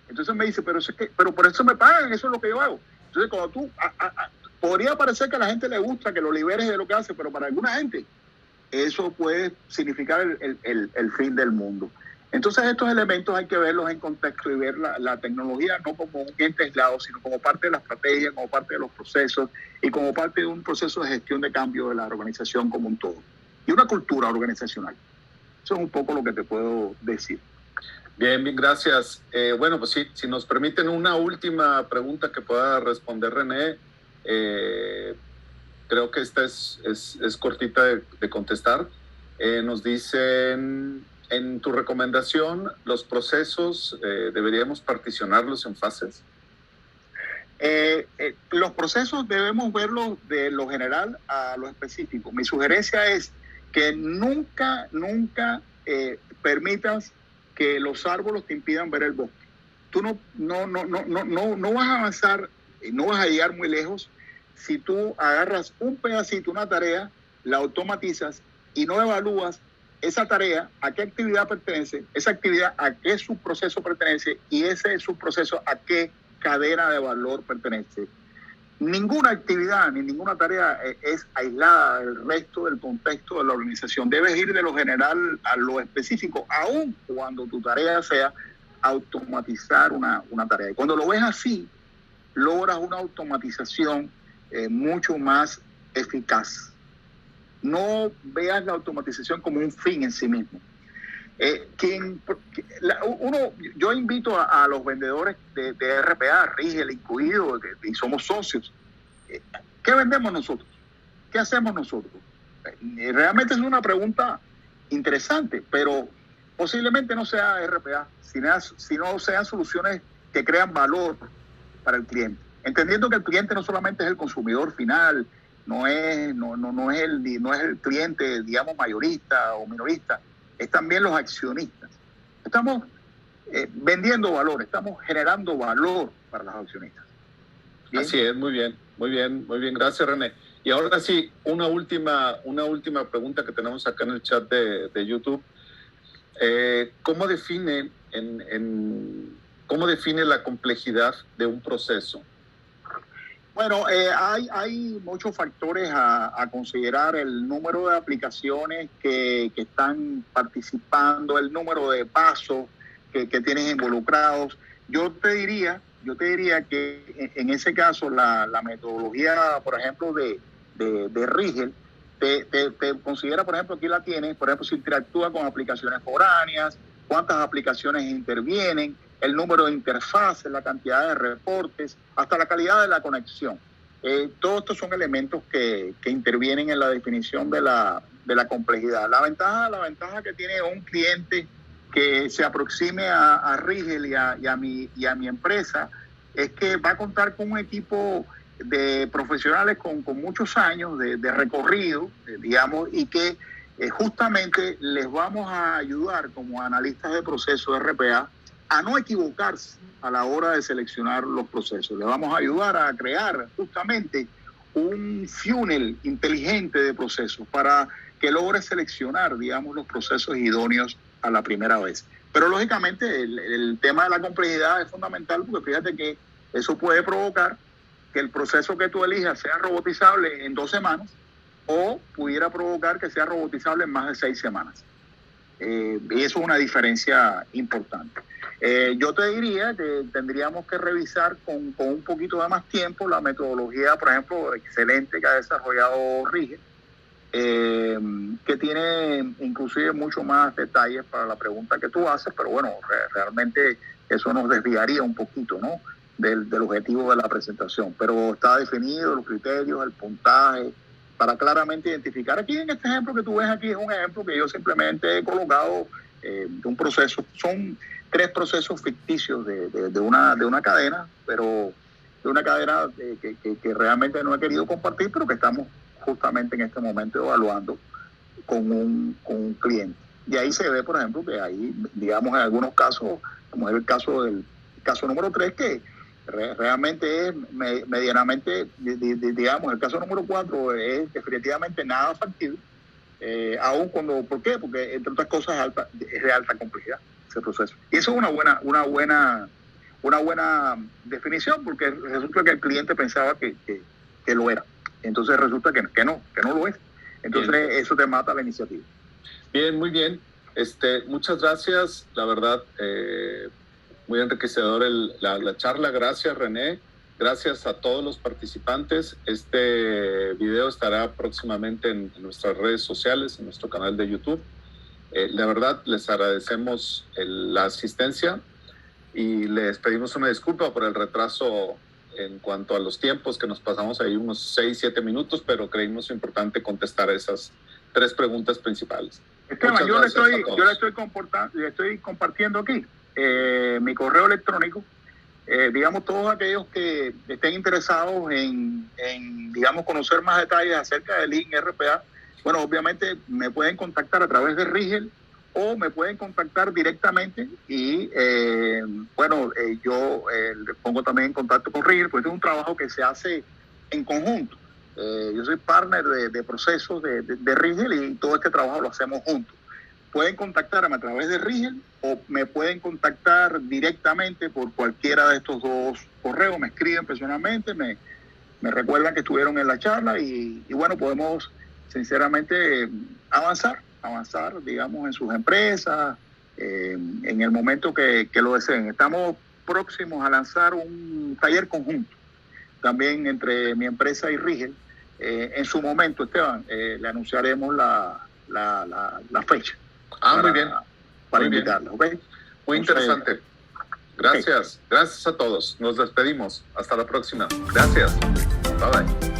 Entonces me dice, pero por eso me pagan, eso es lo que yo hago. Entonces cuando tú, podría parecer que a la gente le gusta que lo liberes de lo que hace, pero para alguna gente eso puede significar el fin del mundo. Entonces estos elementos hay que verlos en contexto y ver la tecnología no como un ente aislado, sino como parte de la estrategia, como parte de los procesos y como parte de un proceso de gestión de cambio de la organización como un todo. Y una cultura organizacional. Eso es un poco lo que te puedo decir. Bien, gracias. Bueno, pues sí, si nos permiten una última pregunta que pueda responder René, creo que esta es cortita de contestar. Nos dicen, en tu recomendación, ¿los procesos deberíamos particionarlos en fases? Los procesos debemos verlos de lo general a lo específico. Mi sugerencia es que nunca permitas que los árboles te impidan ver el bosque. Tú no vas a avanzar, no vas a llegar muy lejos si tú agarras un pedacito, una tarea, la automatizas y no evalúas esa tarea, a qué actividad pertenece, esa actividad a qué subproceso pertenece y ese subproceso a qué cadena de valor pertenece. Ninguna actividad ni ninguna tarea es aislada del resto del contexto de la organización. Debes ir de lo general a lo específico, aun cuando tu tarea sea automatizar una tarea. Y cuando lo ves así, logras una automatización mucho más eficaz. No veas la automatización como un fin en sí mismo. Yo invito a los vendedores de RPA, Rigel incluido, y somos socios. ¿Qué vendemos nosotros? ¿Qué hacemos nosotros? Realmente es una pregunta interesante, pero posiblemente no sea RPA, sino sean soluciones que crean valor para el cliente. Entendiendo que el cliente no solamente es el consumidor final, no es el cliente, digamos, mayorista o minorista, es también los accionistas. Estamos vendiendo valor, estamos generando valor para los accionistas. ¿Bien? Así es, muy bien. Gracias, René. Y ahora sí, una última pregunta que tenemos acá en el chat de YouTube. ¿Cómo define la complejidad de un proceso? Bueno, hay muchos factores a considerar: el número de aplicaciones que están participando, el número de pasos que tienes involucrados. Yo te diría que en ese caso la metodología, por ejemplo, de Rigel, te considera, por ejemplo, aquí la tienes, por ejemplo, si interactúa con aplicaciones foráneas, cuántas aplicaciones intervienen, el número de interfaces, la cantidad de reportes, hasta la calidad de la conexión. Todos estos son elementos que intervienen en la definición de la complejidad. La ventaja que tiene un cliente que se aproxime a Rigel y a mi empresa es que va a contar con un equipo de profesionales con muchos años de recorrido, digamos, y que justamente les vamos a ayudar como analistas de procesos RPA a no equivocarse a la hora de seleccionar los procesos. Les vamos a ayudar a crear justamente un funnel inteligente de procesos para que logre seleccionar, digamos, los procesos idóneos a la primera vez. Pero lógicamente el tema de la complejidad es fundamental, porque fíjate que eso puede provocar que el proceso que tú elijas sea robotizable en 2 semanas o pudiera provocar que sea robotizable en más de 6 semanas. Y eso es una diferencia importante. Yo te diría que tendríamos que revisar con un poquito de más tiempo la metodología, por ejemplo, excelente que ha desarrollado Rigel, que tiene inclusive mucho más detalles para la pregunta que tú haces, pero bueno, realmente eso nos desviaría un poquito, ¿no?, del objetivo de la presentación. Pero está definido los criterios, el puntaje, para claramente identificar. Aquí en este ejemplo que tú ves aquí es un ejemplo que yo simplemente he colocado de un proceso. Son 3 procesos ficticios de una cadena, pero de una cadena que realmente no he querido compartir, pero que estamos justamente en este momento evaluando con un cliente. Y ahí se ve, por ejemplo, que ahí, digamos, en algunos casos, como es el caso número 3, que realmente es medianamente, digamos, el caso número 4 es definitivamente nada factible, aún cuando, ¿por qué? Porque entre otras cosas es de alta complejidad ese proceso. Y eso es una buena definición, porque resulta que el cliente pensaba que lo era. Entonces resulta que no lo es. Entonces bien, eso te mata la iniciativa. Bien, muy bien. Muchas gracias, la verdad, muy enriquecedor la charla. Gracias, René. Gracias a todos los participantes. Este video estará próximamente en nuestras redes sociales, en nuestro canal de YouTube. La verdad, les agradecemos la asistencia y les pedimos una disculpa por el retraso en cuanto a los tiempos, que nos pasamos ahí unos 6-7 minutos, pero creímos importante contestar esas 3 preguntas principales. Esteban, yo le estoy compartiendo aquí mi correo electrónico. Digamos, todos aquellos que estén interesados en, digamos, conocer más detalles acerca del Lean RPA, bueno, obviamente me pueden contactar a través de Rigel o me pueden contactar directamente y, yo les pongo también en contacto con Rigel, porque es un trabajo que se hace en conjunto. Yo soy partner de procesos de Rigel y todo este trabajo lo hacemos juntos. Pueden contactarme a través de Rigel o me pueden contactar directamente por cualquiera de estos 2 correos. Me escriben personalmente, me recuerdan que estuvieron en la charla y bueno, podemos sinceramente avanzar, digamos, en sus empresas, en el momento que lo deseen. Estamos próximos a lanzar un taller conjunto también entre mi empresa y Rigel. En su momento, Esteban, le anunciaremos la fecha. Muy bien. Para invitarlos, ¿ok? Muy interesante. Gracias. Okay. Gracias a todos. Nos despedimos. Hasta la próxima. Gracias. Bye bye.